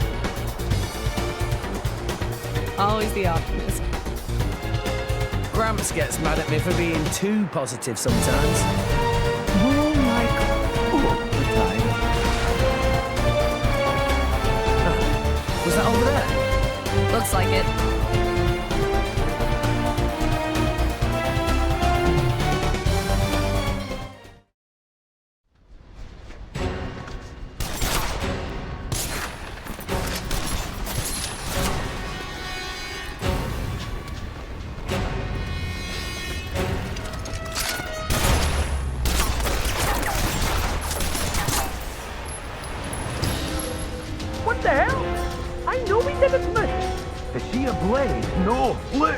[SPEAKER 15] Always the optimist.
[SPEAKER 13] Gramps gets mad at me for being too positive sometimes.
[SPEAKER 3] More like all the time.
[SPEAKER 13] Was that over there?
[SPEAKER 15] Looks like it.
[SPEAKER 19] What the hell? I know we didn't miss. Is she a blade? No, look.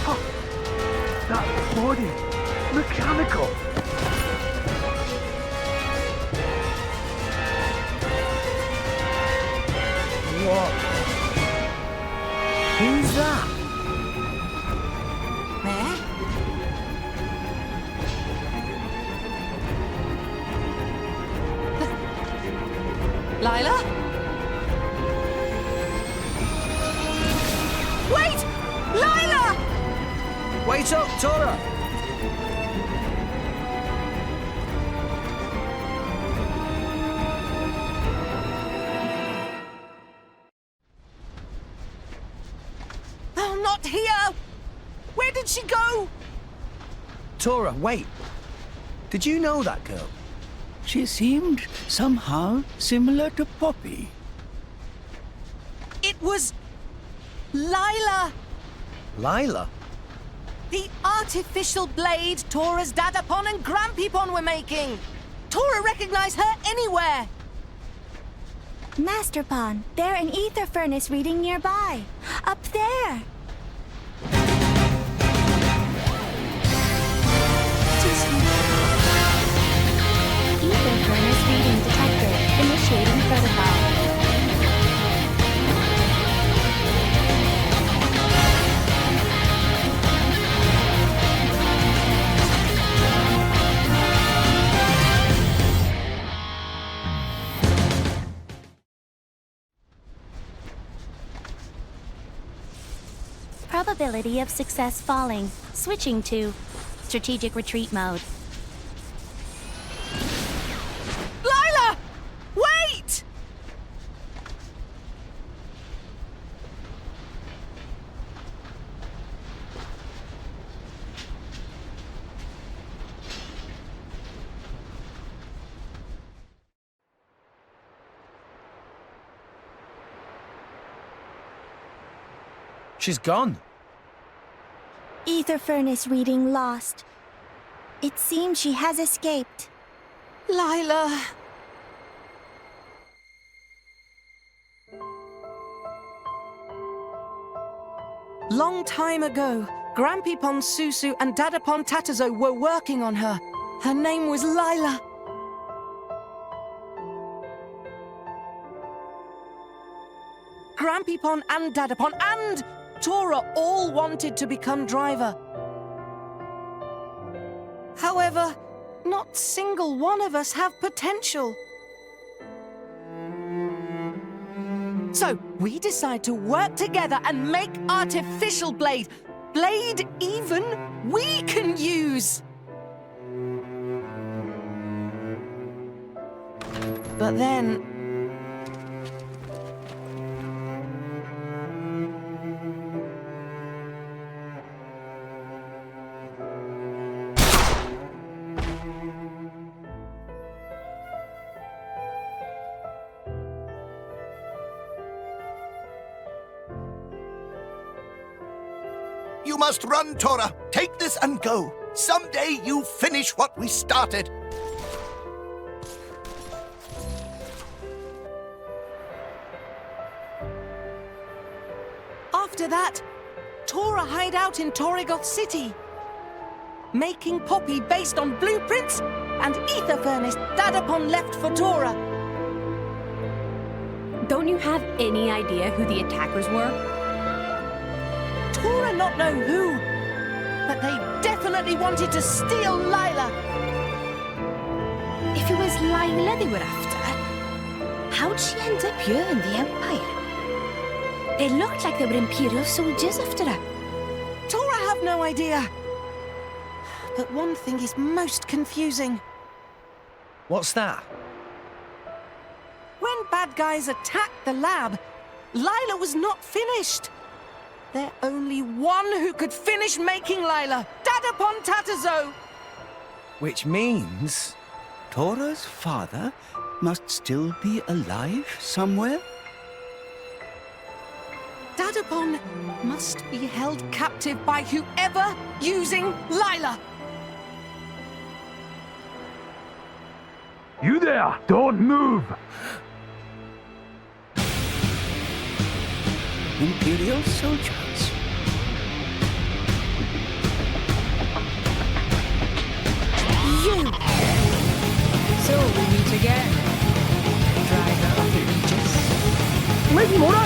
[SPEAKER 19] Huh. That body, mechanical.
[SPEAKER 13] What? Who's that?
[SPEAKER 2] Where? Lila? Wait! Lila!
[SPEAKER 13] Wait up, Tora!
[SPEAKER 2] Oh, not here! Where did she go?
[SPEAKER 13] Tora, wait. Did you know that girl?
[SPEAKER 3] She seemed somehow similar to Poppy.
[SPEAKER 2] It was Lila,
[SPEAKER 13] Lila?
[SPEAKER 2] the artificial blade Tora's Dadapon and Grampypon were making. Tora recognized her anywhere.
[SPEAKER 16] Master Pawn, they're an ether furnace reading nearby. Up there. Ether furnace reading detected. Initiating protocol. Probability of success falling. Switching to strategic retreat mode.
[SPEAKER 2] Lila! Wait!
[SPEAKER 13] She's gone.
[SPEAKER 16] Ether furnace reading lost. It seems she has escaped.
[SPEAKER 2] Lila. Long time ago, Grampypon Susu and Dadapon Tatazo were working on her. Her name was Lila. Grampypon and Dadapon and Tora all wanted to become driver. However, not single one of us have potential. So, we decide to work together and make artificial blade. Blade even we can use. But then...
[SPEAKER 1] You must run, Tora. Take this and go. Someday you finish what we started.
[SPEAKER 2] After that, Tora hide out in Torrigoth City, making Poppy based on blueprints and ether furnace Dadapon left for Tora.
[SPEAKER 7] Don't you have any idea who the attackers were?
[SPEAKER 2] Tora not know who, but they definitely wanted to steal Lila.
[SPEAKER 6] If If it was Lila they were after, how'd she end up here in the Empire? It looked like there were Imperial soldiers after her.
[SPEAKER 2] Tora have no idea. But one thing is most confusing.
[SPEAKER 13] What's that?
[SPEAKER 2] When bad guys attacked the lab, Lila was not finished. There's only one who could finish making Lila, Dadapon Tatazo.
[SPEAKER 3] Which means Tora's father must still be alive somewhere?
[SPEAKER 2] Dadapon must be held captive by whoever using Lila.
[SPEAKER 19] You there! Don't move!
[SPEAKER 3] Imperial soldiers.
[SPEAKER 11] You! So we meet again. Driver of the Aegis.
[SPEAKER 19] Lady Mora!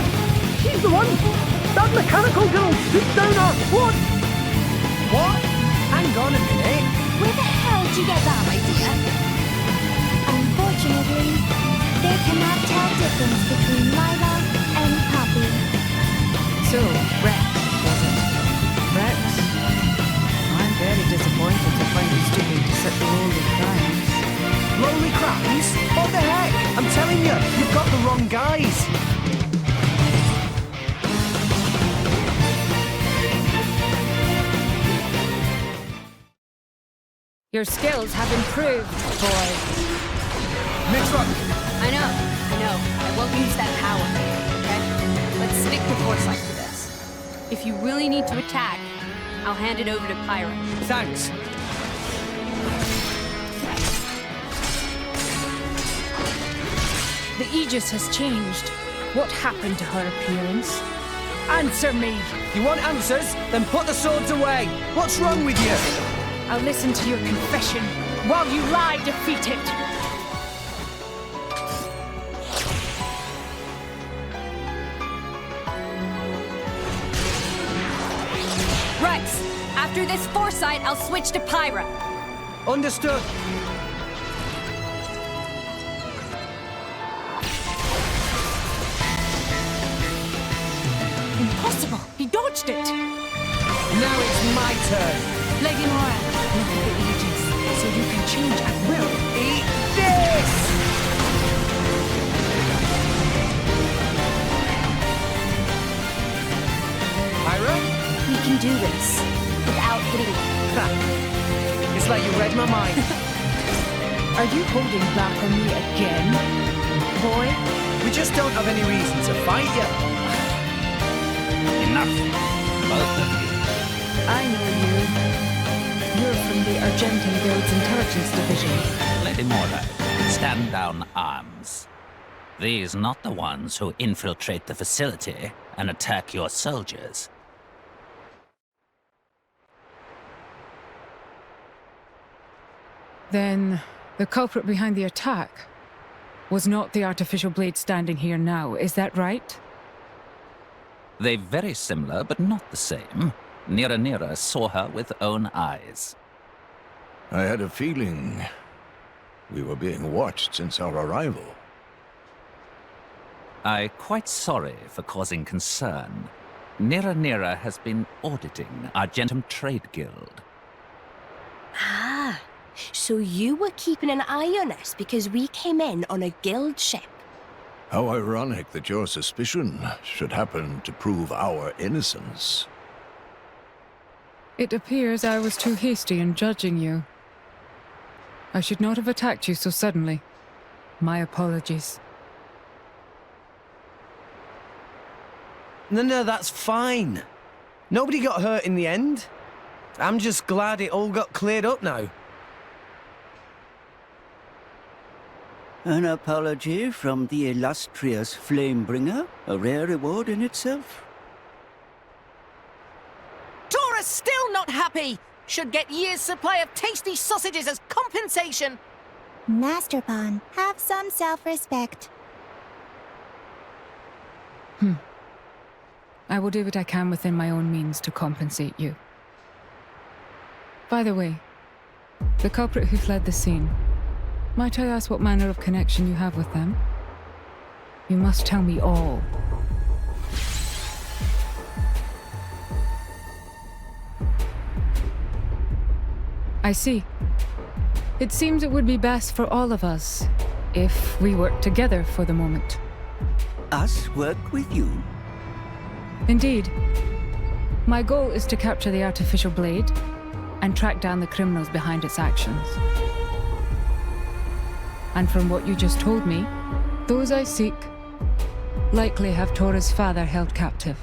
[SPEAKER 19] She's the one! That mechanical girl stood down our what?
[SPEAKER 13] What? Hang on a minute.
[SPEAKER 6] Where the hell did you get that idea?
[SPEAKER 16] Unfortunately, they cannot tell difference between Lila and Poppy.
[SPEAKER 11] So, Rex, was it? Rex? I'm very disappointed to find you stooping to such lowly crimes.
[SPEAKER 13] Lowly crimes? What the heck? I'm telling you, you've got the wrong guys.
[SPEAKER 11] Your skills have improved, boy.
[SPEAKER 13] Mitra!
[SPEAKER 7] I know. I won't use that power, okay? Let's stick to foresight for this. If you really need to attack, I'll hand it over to Pyra.
[SPEAKER 13] Thanks.
[SPEAKER 11] The Aegis has changed. What happened to her appearance? Answer me!
[SPEAKER 13] You want answers? Then put the swords away. What's wrong with you?
[SPEAKER 11] I'll listen to your confession while you lie defeated.
[SPEAKER 7] Rex, after this foresight, I'll switch to Pyra.
[SPEAKER 13] Understood.
[SPEAKER 11] Impossible! He dodged it!
[SPEAKER 13] Now it's my turn.
[SPEAKER 11] Lady Mora, look at the Aegis, so you can change at will.
[SPEAKER 13] Eat this! Pyra?
[SPEAKER 6] We can do this without hitting them.
[SPEAKER 13] It's like you read my mind.
[SPEAKER 11] Are you holding back on me again, boy?
[SPEAKER 13] We just don't have any reason to fight yet.
[SPEAKER 20] Enough, both of you.
[SPEAKER 11] I know you. You're from the Argentan Guild's Intelligence Division.
[SPEAKER 20] Lady Mora, stand down arms. These not the ones who infiltrate the facility and attack your soldiers.
[SPEAKER 11] Then, the culprit behind the attack was not the artificial blade standing here now, is that right?
[SPEAKER 20] They're very similar, but not the same. Nira saw her with own eyes.
[SPEAKER 1] I had a feeling we were being watched since our arrival.
[SPEAKER 20] I'm quite sorry for causing concern. Nira has been auditing Argentum Trade Guild.
[SPEAKER 6] Ah, so you were keeping an eye on us because we came in on a guild ship.
[SPEAKER 1] How ironic that your suspicion should happen to prove our innocence.
[SPEAKER 11] It appears I was too hasty in judging you. I should not have attacked you so suddenly. My apologies.
[SPEAKER 13] No, that's fine. Nobody got hurt in the end. I'm just glad it all got cleared up now.
[SPEAKER 3] An apology from the illustrious Flamebringer, a rare reward in itself.
[SPEAKER 2] Tora's still not happy! Should get year's supply of tasty sausages as compensation!
[SPEAKER 16] Master Pawn, have some self-respect.
[SPEAKER 11] I will do what I can within my own means to compensate you. By the way, the culprit who fled the scene, Might I ask what manner of connection you have with them? You must tell me all. I see. It seems it would be best for all of us if we work together for the moment.
[SPEAKER 3] Us work with you?
[SPEAKER 11] Indeed. My goal is to capture the artificial blade and track down the criminals behind its actions. And from what you just told me, those I seek likely have Tora's father held captive.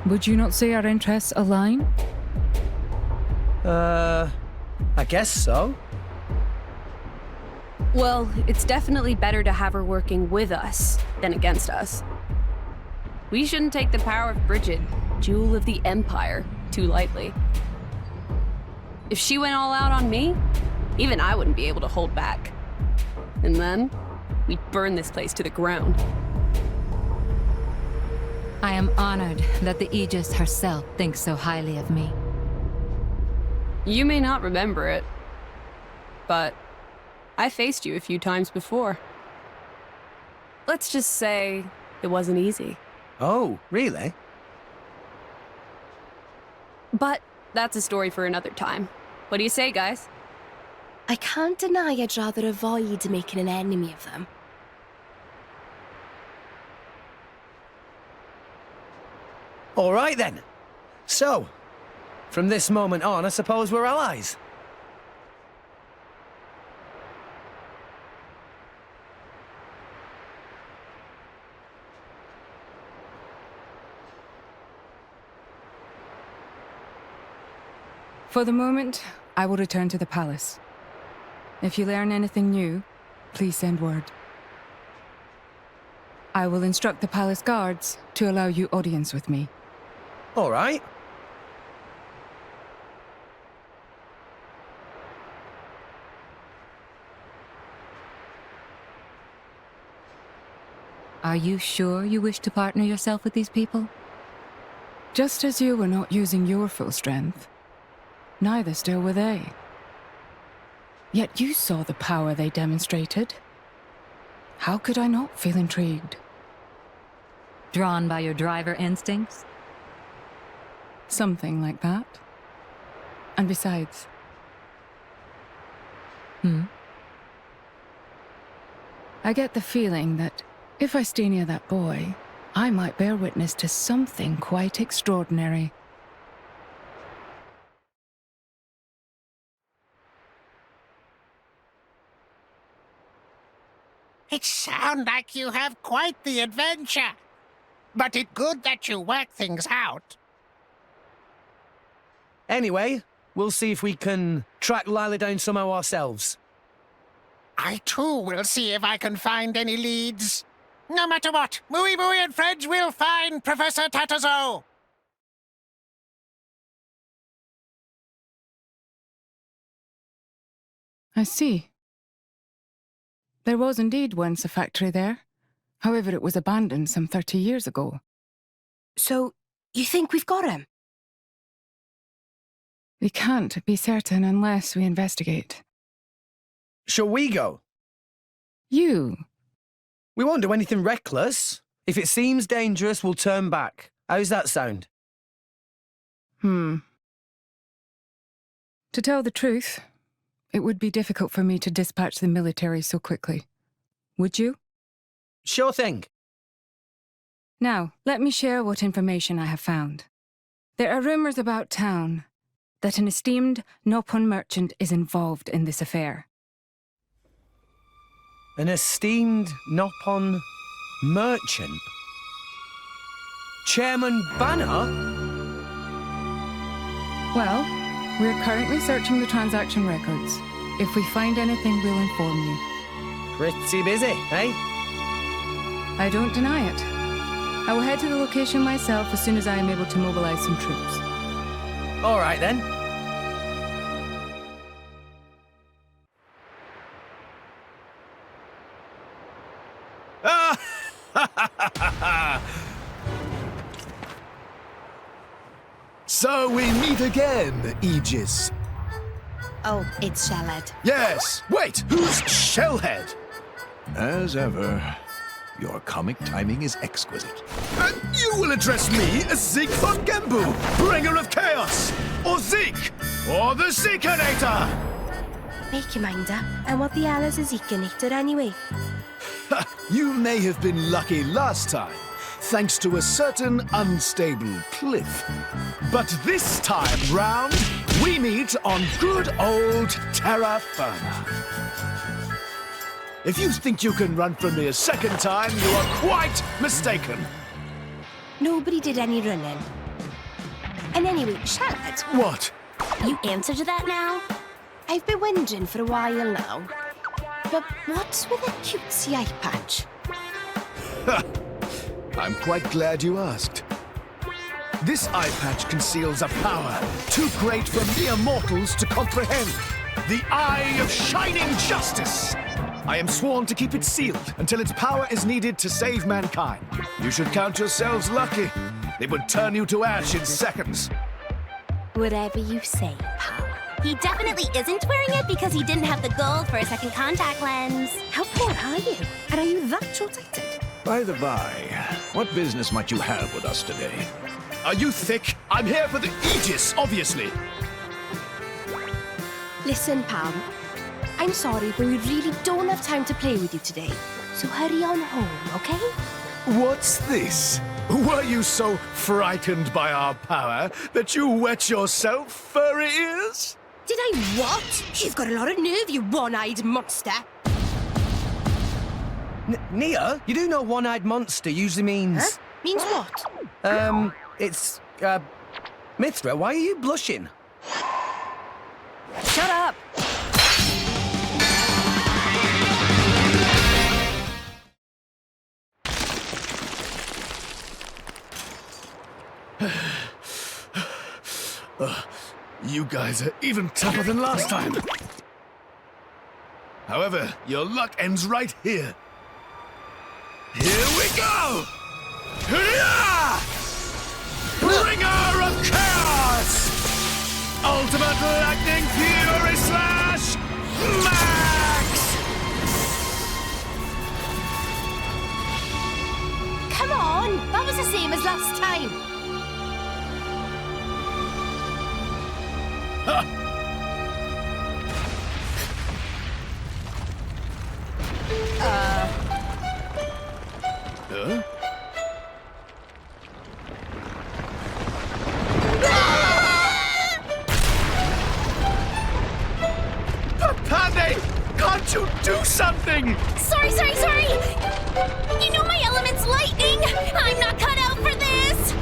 [SPEAKER 11] Would you not say our interests align?
[SPEAKER 13] I guess so.
[SPEAKER 7] Well, it's definitely better to have her working with us than against us. We shouldn't take the power of Bridget, jewel of the Empire, too lightly. If she went all out on me, even I wouldn't be able to hold back. And then, we'd burn this place to the ground.
[SPEAKER 21] I am honored that the Aegis herself thinks so highly of me.
[SPEAKER 7] You may not remember it, but I faced you a few times before. Let's just say it wasn't easy.
[SPEAKER 13] Oh, really?
[SPEAKER 7] But that's a story for another time. What do you say, guys?
[SPEAKER 6] I can't deny I'd rather avoid making an enemy of them.
[SPEAKER 13] All right then. So, from this moment on, I suppose we're allies.
[SPEAKER 11] For the moment, I will return to the palace. If you learn anything new, please send word. I will instruct the palace guards to allow you audience with me.
[SPEAKER 13] All right.
[SPEAKER 21] Are you sure you wish to partner yourself with these people?
[SPEAKER 11] Just as you were not using your full strength, neither still were they. Yet you saw the power they demonstrated. How could I not feel intrigued?
[SPEAKER 21] Drawn by your driver instincts?
[SPEAKER 11] Something like that. And besides... I get the feeling that if I stay near that boy, I might bear witness to something quite extraordinary.
[SPEAKER 9] It sounds like you have quite the adventure. But it's good that you work things out.
[SPEAKER 13] Anyway, we'll see if we can track Lila down somehow ourselves.
[SPEAKER 9] I too will see if I can find any leads. No matter what, Mooey and friends will find Professor Tatazo.
[SPEAKER 11] I see. There was indeed once a factory there. However, it was abandoned some 30 years ago.
[SPEAKER 6] So, you think we've got him?
[SPEAKER 11] We can't be certain unless we investigate.
[SPEAKER 13] Shall we go?
[SPEAKER 11] You?
[SPEAKER 13] We won't do anything reckless. If it seems dangerous, we'll turn back. How's that sound?
[SPEAKER 11] To tell the truth, it would be difficult for me to dispatch the military so quickly. Would you?
[SPEAKER 13] Sure thing.
[SPEAKER 11] Now, let me share what information I have found. There are rumors about town that an esteemed Nopon merchant is involved in this affair.
[SPEAKER 13] An esteemed Nopon merchant? Chairman Banner?
[SPEAKER 11] Well, we're currently searching the transaction records. If we find anything, we'll inform you.
[SPEAKER 13] Pretty busy, eh?
[SPEAKER 11] I don't deny it. I will head to the location myself as soon as I am able to mobilize some troops.
[SPEAKER 13] All right, then.
[SPEAKER 22] So we meet again, Aegis.
[SPEAKER 6] Oh, it's Shellhead.
[SPEAKER 13] Yes! Wait, who's Shellhead?
[SPEAKER 1] As ever, your comic timing is exquisite.
[SPEAKER 13] And you will address me as Zeke von Gembu, bringer of chaos! Or Zeke! Or the Zeekinator!
[SPEAKER 6] Make your mind up. And what the hell is a Zeekinator anyway?
[SPEAKER 13] You may have been lucky last time, thanks to a certain unstable cliff. But this time round, we meet on good old Terra Firma. If you think you can run from me a second time, you are quite mistaken.
[SPEAKER 6] Nobody did any running. And anyway, Shellhead.
[SPEAKER 13] What?
[SPEAKER 6] You answer to that now? I've been wondering for a while now. But what's with a cutesy eye patch?
[SPEAKER 13] I'm quite glad you asked. This eye patch conceals a power too great for mere mortals to comprehend. The Eye of Shining Justice! I am sworn to keep it sealed until its power is needed to save mankind. You should count yourselves lucky. It would turn you to ash in seconds.
[SPEAKER 6] Whatever you say, pal.
[SPEAKER 4] He definitely isn't wearing it because he didn't have the gold for a second contact lens.
[SPEAKER 6] How poor are you? And are you that short-sighted?
[SPEAKER 1] By the by, what business might you have with us today?
[SPEAKER 13] Are you thick? I'm here for the Aegis, obviously.
[SPEAKER 6] Listen, pal. I'm sorry, but we really don't have time to play with you today. So hurry on home, okay?
[SPEAKER 13] What's this? Were you so frightened by our power that you wet yourself, furry ears?
[SPEAKER 6] Did I what? You've got a lot of nerve, you one-eyed monster.
[SPEAKER 13] Nia, you do know one-eyed monster usually means...
[SPEAKER 6] Huh? Means what?
[SPEAKER 13] It's, Mithra, why are you blushing?
[SPEAKER 6] Shut up!
[SPEAKER 13] You guys are even tougher than last time. However, your luck ends right here. Here we go! Hurrah! Bringer of Chaos! Ultimate Lightning Fury Slash Max!
[SPEAKER 6] Come on! That was the same as last time.
[SPEAKER 13] Huh? Pandy! Can't you do something?
[SPEAKER 4] Sorry! You know my element's lightning! I'm not cut out for this!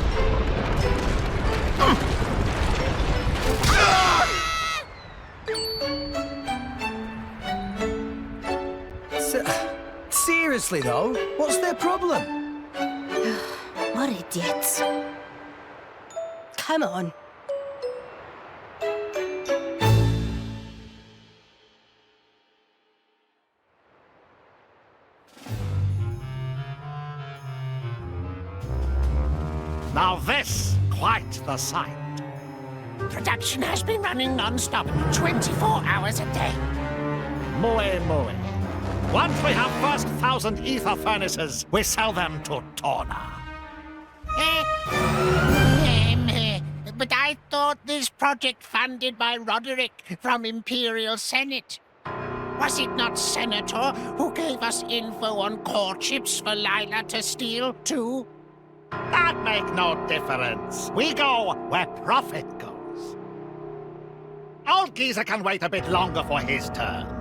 [SPEAKER 13] Seriously, though, what's their problem?
[SPEAKER 6] What idiots. Come on.
[SPEAKER 9] Now this, quite the sight. Production has been running non-stop, 24 hours a day. Moe. Once we have first 1,000 ether furnaces, we sell them to Torna. But I thought this project funded by Roderick from Imperial Senate. Was it not Senator who gave us info on core chips for Lila to steal, too? That make no difference. We go where profit goes. Old geezer can wait a bit longer for his turn.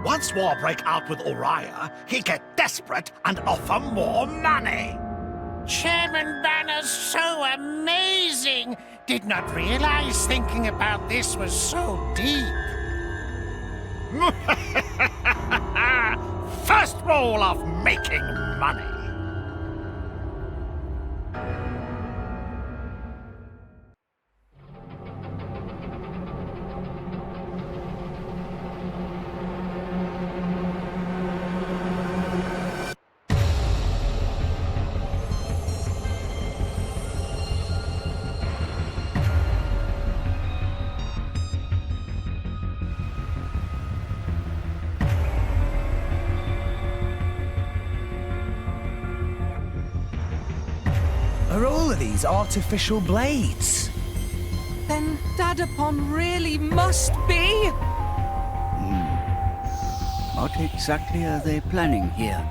[SPEAKER 9] Once war break out with Uriah, he get desperate and offer more money. Chairman Banner's so amazing. Did not realize thinking about this was so deep. First rule of making money.
[SPEAKER 13] are all of these artificial blades?
[SPEAKER 2] Then Dadapon really must be...
[SPEAKER 3] What exactly are they planning here?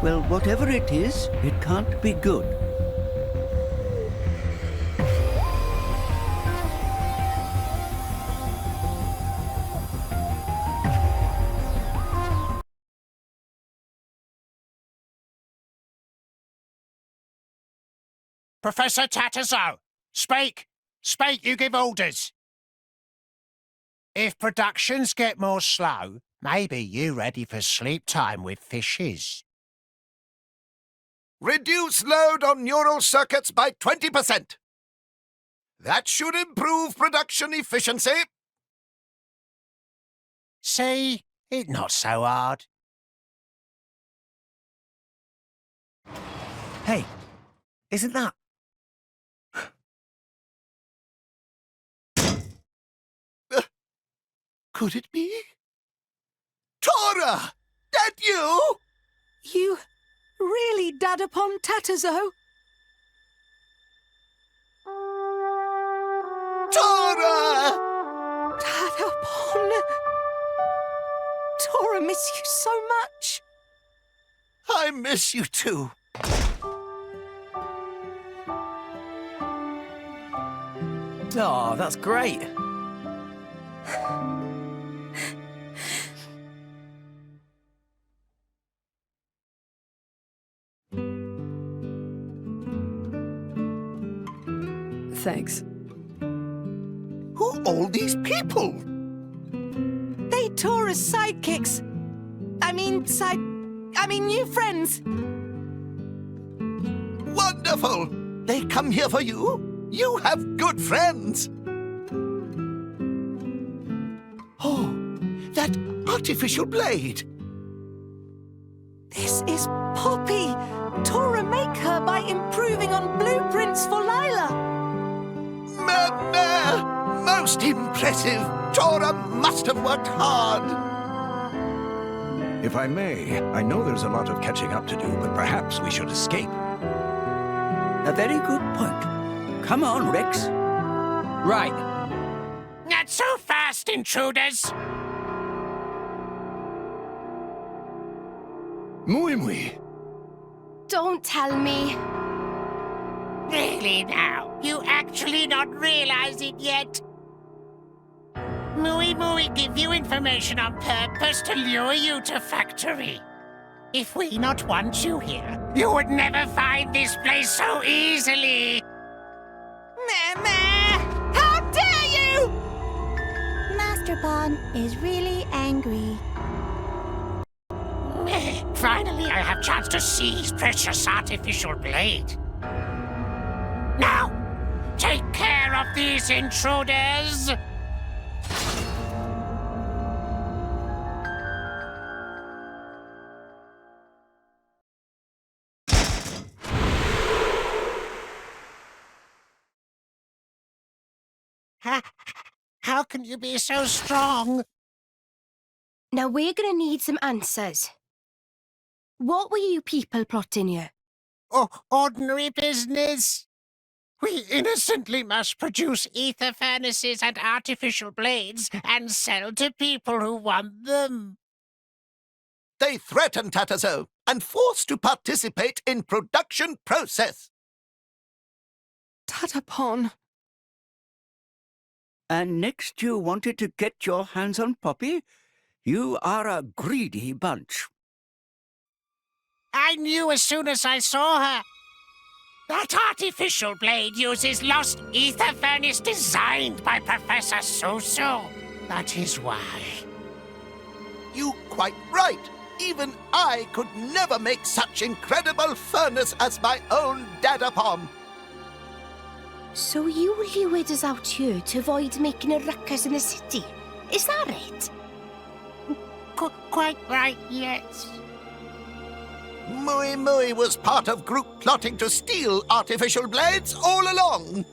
[SPEAKER 3] Well, whatever it is, it can't be good.
[SPEAKER 9] Professor Tatterzo, speak! Speak, you give orders! If productions get more slow, maybe you ready for sleep time with fishes.
[SPEAKER 1] Reduce load on neural circuits by 20%. That should improve production efficiency.
[SPEAKER 9] See? It's not so hard.
[SPEAKER 13] Hey, isn't that...
[SPEAKER 1] Could it be? Tora! That you?
[SPEAKER 2] You really Dadapon Tatterzo?
[SPEAKER 1] Tora!
[SPEAKER 2] Dadapon! Tora, miss you so much.
[SPEAKER 1] I miss you too.
[SPEAKER 13] Oh, that's great.
[SPEAKER 15] Thanks.
[SPEAKER 1] Who all these people?
[SPEAKER 2] They Tora's sidekicks. I mean, new friends.
[SPEAKER 1] Wonderful! They come here for you? You have good friends. Oh, that artificial blade.
[SPEAKER 2] This is Poppy. Tora make her by improving on blueprints for Lila.
[SPEAKER 1] Most impressive. Tora must have worked hard. If I may, I know there's a lot of catching up to do, but perhaps we should escape.
[SPEAKER 3] A very good point. Come on, Rex.
[SPEAKER 13] Right.
[SPEAKER 9] Not so fast, intruders!
[SPEAKER 1] Mui.
[SPEAKER 6] Don't tell me.
[SPEAKER 9] Really now? You actually not realize it yet? Mui give you information on purpose to lure you to factory. If we not want you here, you would never find this place so easily.
[SPEAKER 2] How dare you!
[SPEAKER 4] Master Bon is really angry.
[SPEAKER 9] Finally, I have chance to seize precious artificial blade. Now, take care of these intruders! How can you be so strong?
[SPEAKER 6] Now we're gonna need some answers. What were you people plotting here?
[SPEAKER 9] Oh, ordinary business. We innocently must produce ether furnaces and artificial blades and sell to people who want them.
[SPEAKER 1] They threaten Tatterzo and force to participate in production process.
[SPEAKER 2] Dadapon.
[SPEAKER 3] And next you wanted to get your hands on Poppy? You are a greedy bunch.
[SPEAKER 9] I knew as soon as I saw her. That artificial blade uses lost ether furnace designed by Professor Susu. That is why.
[SPEAKER 1] You quite right. Even I could never make such incredible furnace as my own Dadapon.
[SPEAKER 6] So you lured us out here to avoid making a ruckus in the city. Is that it?
[SPEAKER 9] Quite right, yes.
[SPEAKER 1] Mui was part of group plotting to steal artificial blades all along.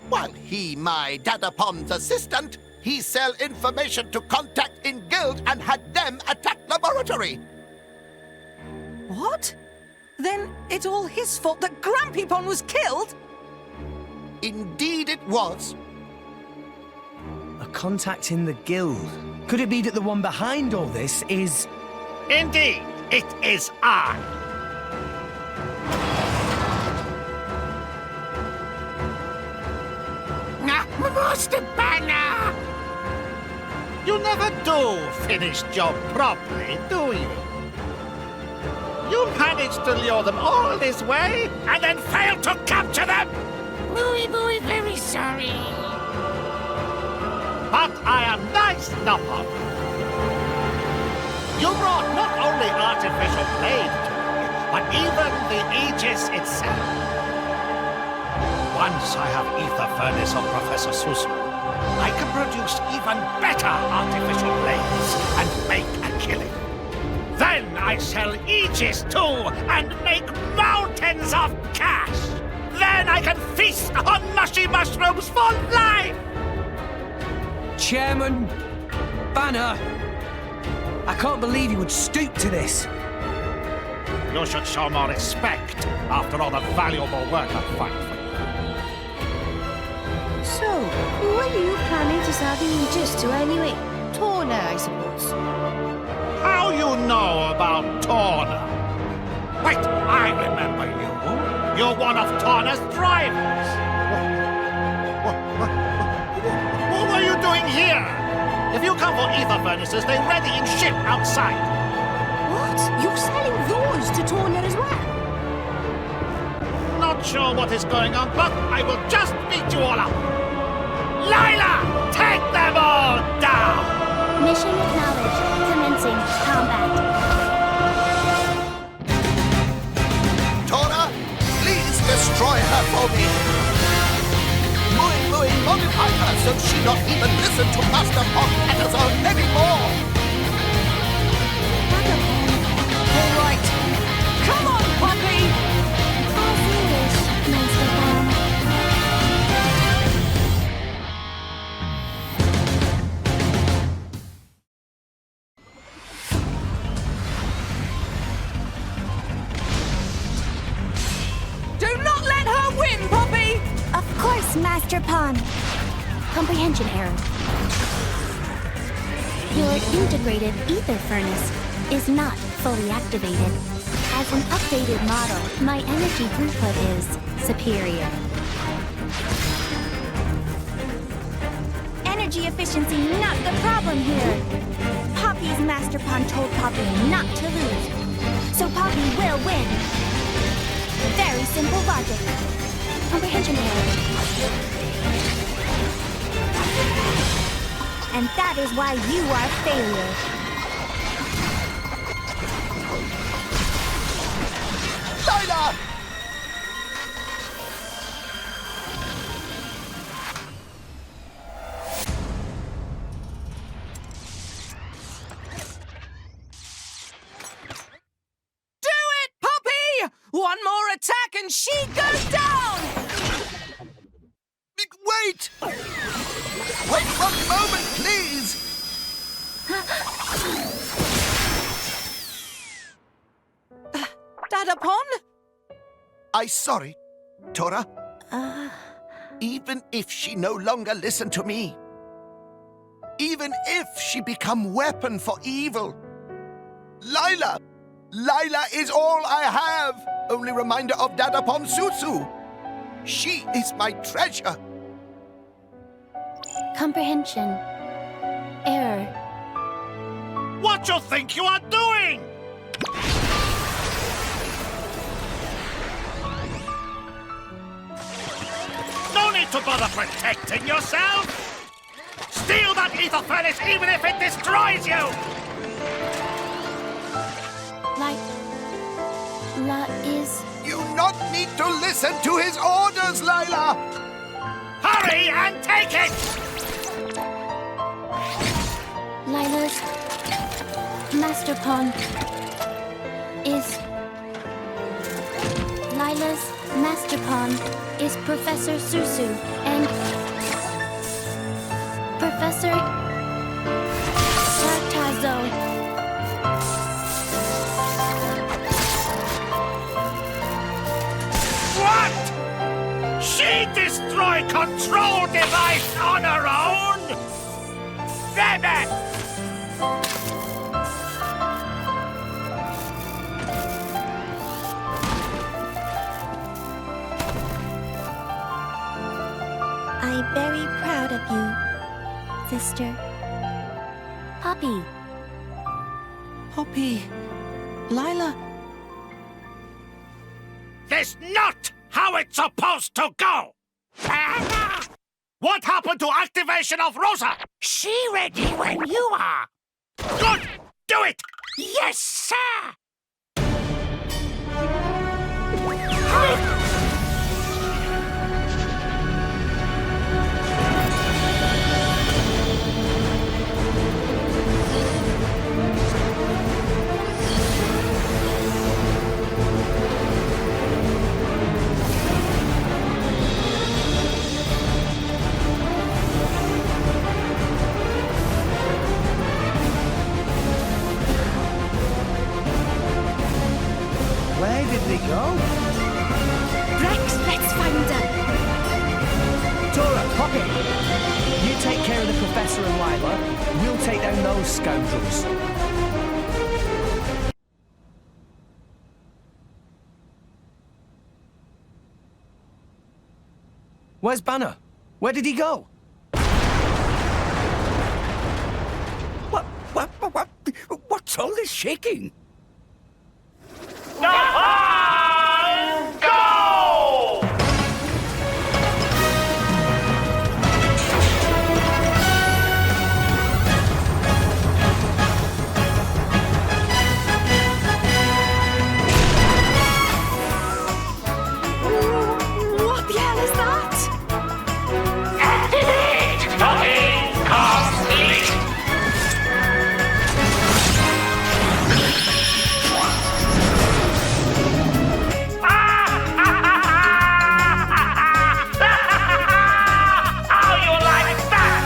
[SPEAKER 1] While he, my Dadapon's assistant, he sell information to contact in guild and had them attack laboratory.
[SPEAKER 2] What? Then it's all his fault that Grampypon was killed?
[SPEAKER 8] Indeed it was.
[SPEAKER 13] A contact in the guild. Could it be that the one behind all this is...
[SPEAKER 9] Indeed, it is I. Master Banner! You never do finish job properly, do you? You managed to lure them all this way and then failed to capture them!
[SPEAKER 22] Mooey, very sorry.
[SPEAKER 9] But I am nice, Nopper. You brought not only artificial blade to me, but even the Aegis itself. Once I have ether furnace of Professor Susu, I can produce even better artificial blades and make a killing. Then I sell Aegis too and make mountains of cash. Then I can feast on mushy mushrooms for life!
[SPEAKER 13] Chairman Banner! I can't believe you would stoop to this.
[SPEAKER 9] You should show more respect after all the valuable work I've done for you.
[SPEAKER 4] So, who are you planning to sell the Aegis to anyway? Torna, I suppose.
[SPEAKER 9] How you know about Torna? Wait, I remember you. You're one of Torna's drivers. What were you doing here? If you come for ether furnaces, they're ready in ship outside.
[SPEAKER 4] What? You're selling those to Torna as well?
[SPEAKER 9] Not sure what is going on, but I will just beat you all up. Lila, take them all down!
[SPEAKER 16] Mission acknowledged. Commencing combat.
[SPEAKER 8] Tora, please destroy her for me. Mooey, modify her so she not even listen to Master Pop Patterson anymore.
[SPEAKER 2] All right. Come on, Poppy!
[SPEAKER 16] How foolish, Master Pon.
[SPEAKER 2] Do not let her win, Poppy!
[SPEAKER 16] Of course, Master Pon. Comprehension error. Your integrated ether furnace is not fully activated. As an updated model, my energy throughput is superior. Energy efficiency not the problem here. Poppy's Master Pon told Poppy not to lose. So Poppy will win. Very simple logic. Comprehension error. And that is why you are failure.
[SPEAKER 8] Lila!
[SPEAKER 2] One more attack and she goes down!
[SPEAKER 8] Wait! Wait 1 moment, please!
[SPEAKER 2] Dadapon?
[SPEAKER 8] I'm sorry, Tora. Even if she no longer listen to me, even if she become weapon for evil, Lila is all I have. Only reminder of Dadapon Susu. She is my treasure.
[SPEAKER 16] Comprehension error.
[SPEAKER 9] What you think you are doing? No need to bother protecting yourself. Steal that ether furnace even if it destroys you.
[SPEAKER 16] Lila is...
[SPEAKER 8] You not need to listen to his orders, Lila!
[SPEAKER 9] Hurry and take it!
[SPEAKER 16] Lila's Master Pon is... Lila's Master Pon is Professor Susu and... Professor... Sartazo.
[SPEAKER 9] destroy control device on her own? Damn it!
[SPEAKER 4] I'm very proud of you, sister. Poppy.
[SPEAKER 2] Poppy. Lila.
[SPEAKER 9] That's not how it's supposed to go! What happened to activation of Rosa? She ready when you are. Good! Do it! Yes, sir!
[SPEAKER 13] Where did they go?
[SPEAKER 6] Rex, let's find her.
[SPEAKER 13] Tora, Poppy! You take care of the Professor and Lila. We'll take down those scoundrels. Where's Banner? Where did he go?
[SPEAKER 3] What's all this shaking?
[SPEAKER 9] Go!
[SPEAKER 6] What the hell is that?
[SPEAKER 9] Activate! Docking complete! How you like that?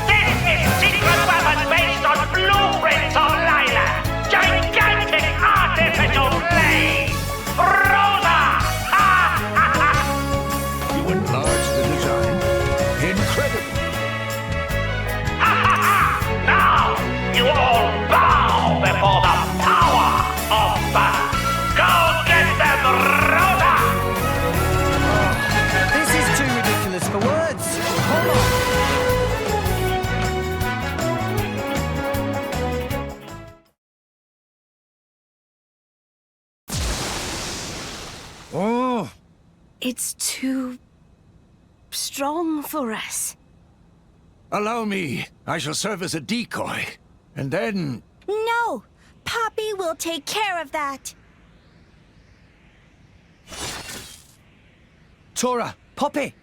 [SPEAKER 9] This is secret weapon based on blueprints of Lila. Gigantic artificial blade. Rosa!
[SPEAKER 1] You enlarged the design. Incredible.
[SPEAKER 9] Now you all bow before the power of Banner. Go get them, Rosa!
[SPEAKER 13] This is too ridiculous for words. Hold on.
[SPEAKER 2] Oh.
[SPEAKER 6] It's too strong for us.
[SPEAKER 1] Allow me. I shall serve as a decoy. And then...
[SPEAKER 16] No! Poppy will take care of that.
[SPEAKER 13] Tora, Poppy!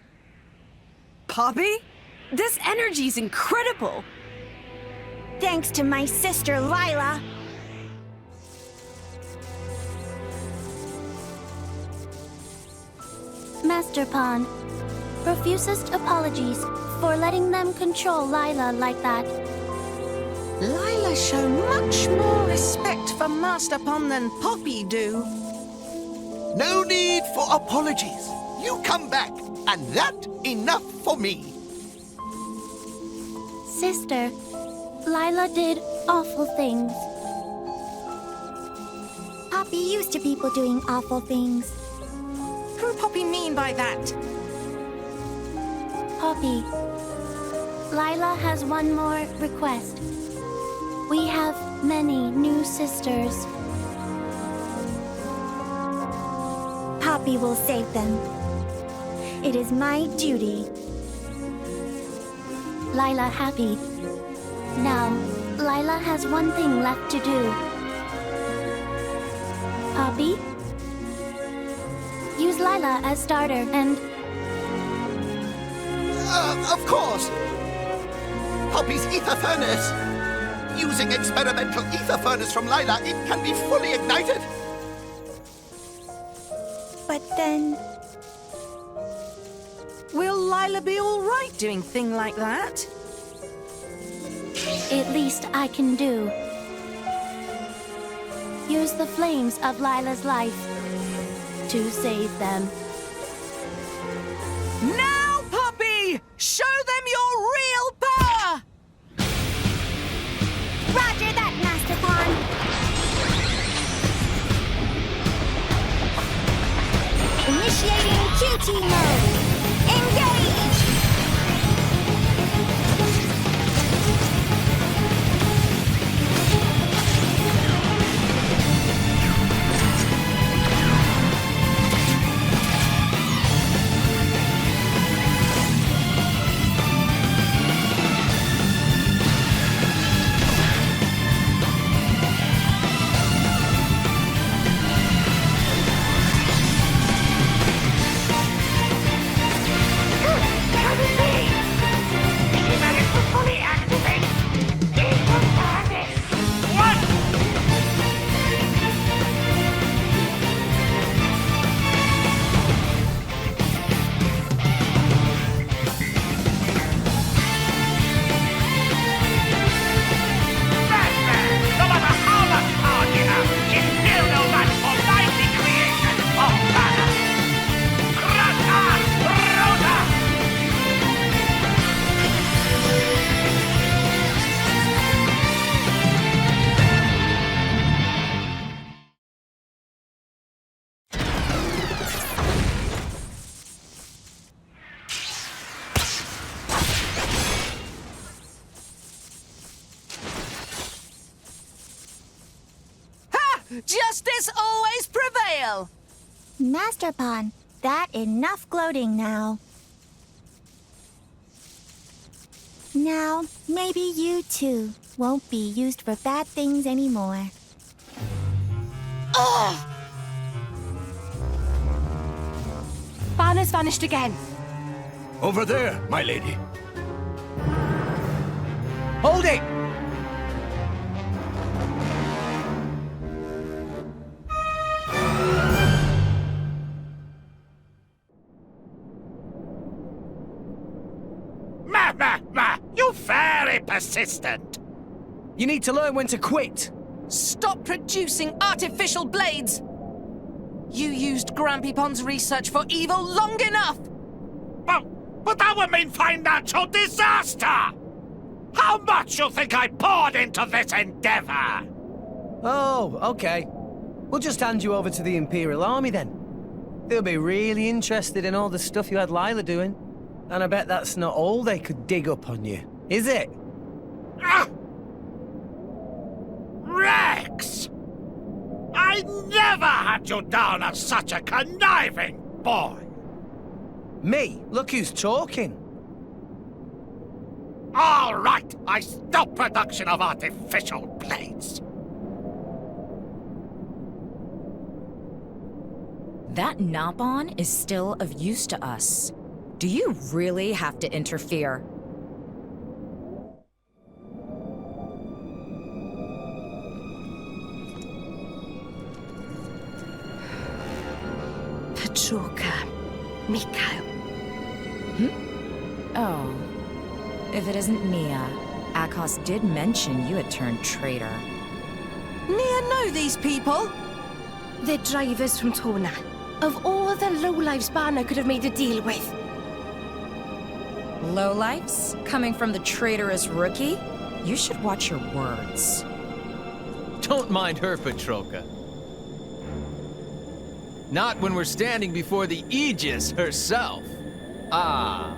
[SPEAKER 7] Poppy? This energy's incredible.
[SPEAKER 16] Thanks to my sister Lila.
[SPEAKER 4] Master Pawn, profusest apologies for letting them control Lila like that.
[SPEAKER 2] Lila show much more respect for Master Pon than Poppy do.
[SPEAKER 8] No need for apologies. You come back, and that enough for me.
[SPEAKER 4] Sister, Lila did awful things. Poppy used to people doing awful things.
[SPEAKER 2] Who Poppy mean by that?
[SPEAKER 4] Poppy, Lila has one more request. We have many new sisters.
[SPEAKER 16] Poppy will save them. It is my duty.
[SPEAKER 4] Lila happy. Now, Lila has one thing left to do. Poppy? Use Lila as starter and...
[SPEAKER 8] Of course. Poppy's ether furnace. Using experimental ether furnace from Lila, it can be fully ignited.
[SPEAKER 16] But then...
[SPEAKER 2] Will Lila be all right doing thing like that?
[SPEAKER 4] At least I can do. Use the flames of Lila's life to save them.
[SPEAKER 2] Now, Poppy! Show them your real power!
[SPEAKER 16] Roger that, Master Pawn. Initiating QT mode. Engage!
[SPEAKER 2] Justice always prevail!
[SPEAKER 16] Master Pawn, that enough gloating now. Now, maybe you too won't be used for bad things anymore.
[SPEAKER 6] Ugh! Banner's vanished again.
[SPEAKER 1] Over there, my lady.
[SPEAKER 13] Hold it!
[SPEAKER 9] You're very persistent.
[SPEAKER 13] You need to learn when to quit.
[SPEAKER 2] Stop producing artificial blades! You used Grampy Pond's research for evil long enough!
[SPEAKER 9] But that would mean financial disaster! How much you think I poured into this endeavor?
[SPEAKER 13] Oh, okay. We'll just hand you over to the Imperial Army then. They'll be really interested in all the stuff you had Lila doing. And I bet that's not all they could dig up on you, is it?
[SPEAKER 9] Rex! I never had you down as such a conniving boy!
[SPEAKER 13] Me? Look who's talking.
[SPEAKER 9] All right, I stop production of artificial blades.
[SPEAKER 5] That Nabon is still of use to us. Do you really have to interfere?
[SPEAKER 6] Petroka, Mikhail.
[SPEAKER 5] Oh. If it isn't Nia, Akos did mention you had turned traitor.
[SPEAKER 2] Nia know these people?
[SPEAKER 6] They're drivers from Tona. Of all the lowlives Banner could have made a deal with.
[SPEAKER 5] Lowlifes? Coming from the traitorous rookie? You should watch your words.
[SPEAKER 10] Don't mind her, Petroka. Not when we're standing before the Aegis herself. Ah.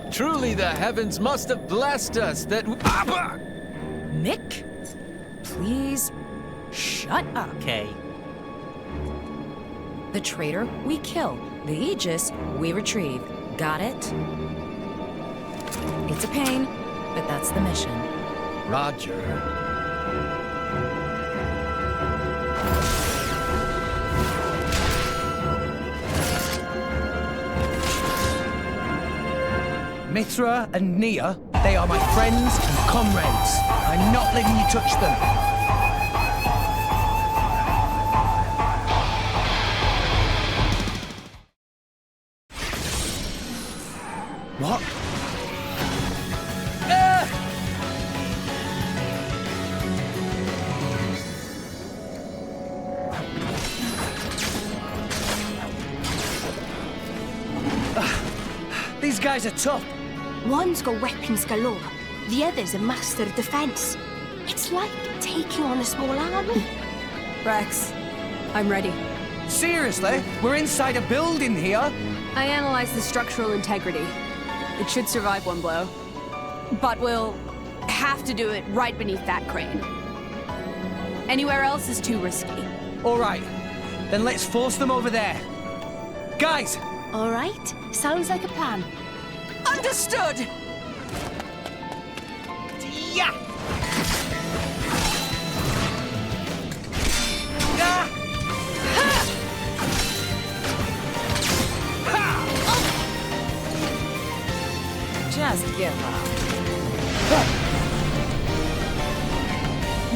[SPEAKER 10] Truly the heavens must have blessed us that
[SPEAKER 5] Nick? Please, shut up.
[SPEAKER 3] Okay.
[SPEAKER 5] The traitor, we kill. The Aegis, we retrieve. Got it? It's a pain, but that's the mission.
[SPEAKER 10] Roger.
[SPEAKER 13] Mithra and Nia, they are my friends and comrades. I'm not letting you touch them. What? These guys are tough.
[SPEAKER 6] One's got weapons galore, the other's a master of defense. It's like taking on a small army.
[SPEAKER 15] Rex, I'm ready.
[SPEAKER 13] Seriously? We're inside a building here?
[SPEAKER 15] I analyzed the structural integrity. It should survive one blow.
[SPEAKER 7] But we'll have to do it right beneath that crane. Anywhere else is too risky.
[SPEAKER 13] All right. Then let's force them over there. Guys!
[SPEAKER 6] All right. Sounds like a plan.
[SPEAKER 2] Understood!
[SPEAKER 13] Yeah! Ah! Ha! Ha!
[SPEAKER 2] Just give up.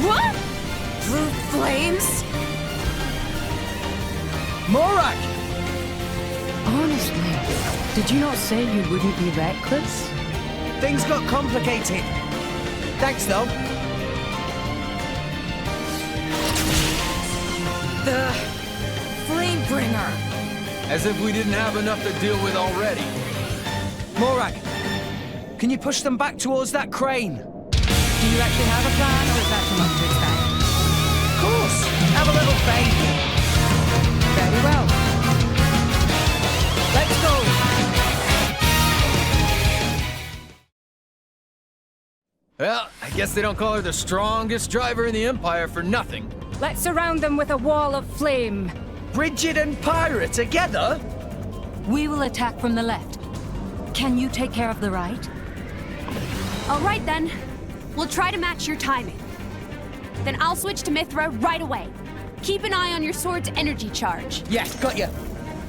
[SPEAKER 7] What? Blue flames?
[SPEAKER 13] Morak!
[SPEAKER 11] Honestly, did you not say you wouldn't be reckless?
[SPEAKER 13] Things got complicated. Thanks, though.
[SPEAKER 2] The Flamebringer.
[SPEAKER 10] As if we didn't have enough to deal with already.
[SPEAKER 13] Morak, can you push them back towards that crane?
[SPEAKER 21] Do you actually have a plan, or is that too much to expect?
[SPEAKER 13] Of course! Have a little faith.
[SPEAKER 21] Very well.
[SPEAKER 13] Let's go!
[SPEAKER 10] Well, I guess they don't call her the strongest driver in the Empire for nothing.
[SPEAKER 21] Let's surround them with a wall of flame.
[SPEAKER 13] Bridget and Pyra together?
[SPEAKER 21] We will attack from the left. Can you take care of the right?
[SPEAKER 7] All right, then. We'll try to match your timing. Then I'll switch to Mithra right away. Keep an eye on your sword's energy charge.
[SPEAKER 13] Yes, got you.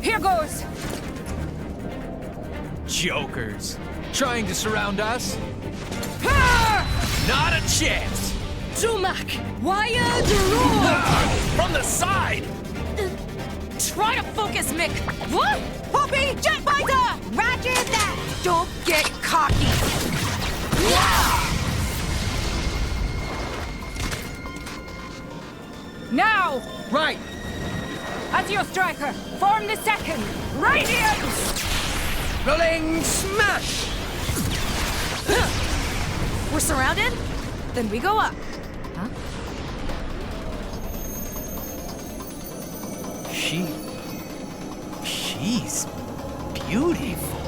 [SPEAKER 21] Here goes!
[SPEAKER 10] Jokers. Trying to surround us?
[SPEAKER 21] Ha!
[SPEAKER 10] Not a chance!
[SPEAKER 2] Zumak! Wire Drone!
[SPEAKER 10] From the side!
[SPEAKER 2] Try to focus, Mick! What? Poppy! Jet fighter! Roger that! Don't get cocky!
[SPEAKER 21] Now!
[SPEAKER 13] Right!
[SPEAKER 21] As your striker, form the second! Radiance!
[SPEAKER 13] Rolling smash!
[SPEAKER 2] We're surrounded? Then we go up.
[SPEAKER 21] Huh?
[SPEAKER 10] She's beautiful.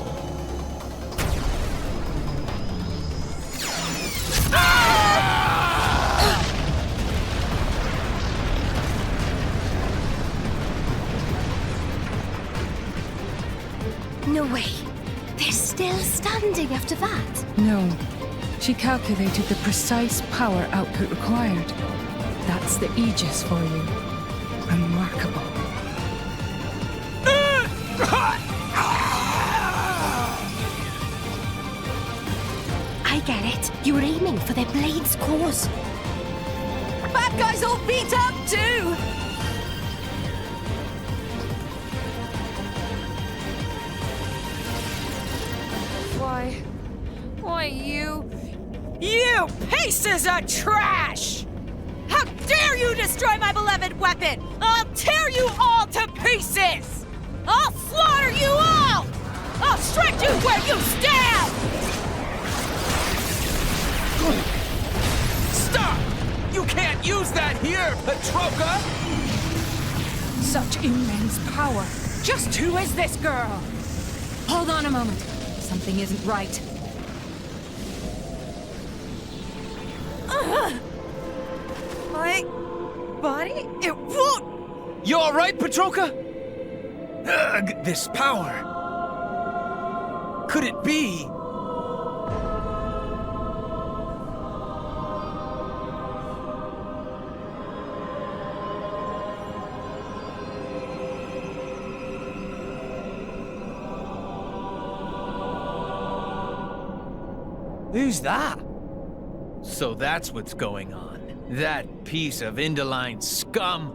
[SPEAKER 6] No way. They're still standing after that.
[SPEAKER 11] No. She calculated the precise power output required. That's the Aegis for you. Remarkable.
[SPEAKER 6] I get it. You were aiming for their blade's cause.
[SPEAKER 2] Bad guys all beat up too! Why you pieces of trash! How dare you destroy my beloved weapon! I'll tear you all to pieces! I'll slaughter you all! I'll strike you where you stand!
[SPEAKER 10] Stop! You can't use that here, Petroka!
[SPEAKER 21] Such immense power. Just who is this girl? Hold on a moment. Something isn't right.
[SPEAKER 2] My body? It won't!
[SPEAKER 10] You alright, Petroka? Ugh, this power. Could it be?
[SPEAKER 13] Who's that?
[SPEAKER 10] So that's what's going on. That piece of Indoline scum.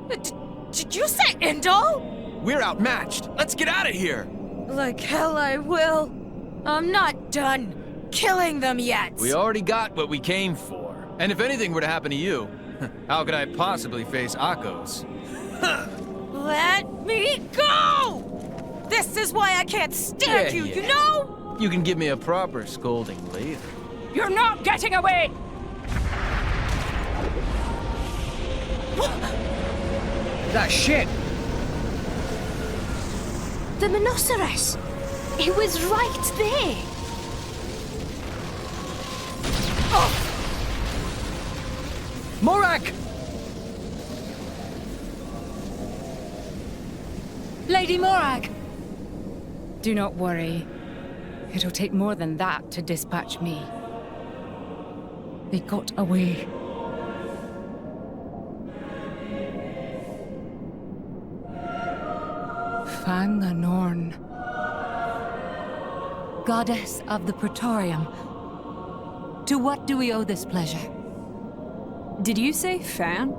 [SPEAKER 2] Did you say Indol?
[SPEAKER 10] We're outmatched. Let's get out of here.
[SPEAKER 2] Like hell I will. I'm not done killing them yet.
[SPEAKER 10] We already got what we came for. And if anything were to happen to you, how could I possibly face Akos?
[SPEAKER 2] Let me go! This is why I can't stand you, you know?
[SPEAKER 10] You can give me a proper scolding later.
[SPEAKER 21] You're not getting away!
[SPEAKER 13] That ship!
[SPEAKER 6] The Monoceros! It was right there!
[SPEAKER 13] Morak!
[SPEAKER 21] Lady Morag!
[SPEAKER 11] Do not worry. It'll take more than that to dispatch me. They got away. Fan the Norn.
[SPEAKER 21] Goddess of the Praetorium. To what do we owe this pleasure?
[SPEAKER 15] Did you say fan?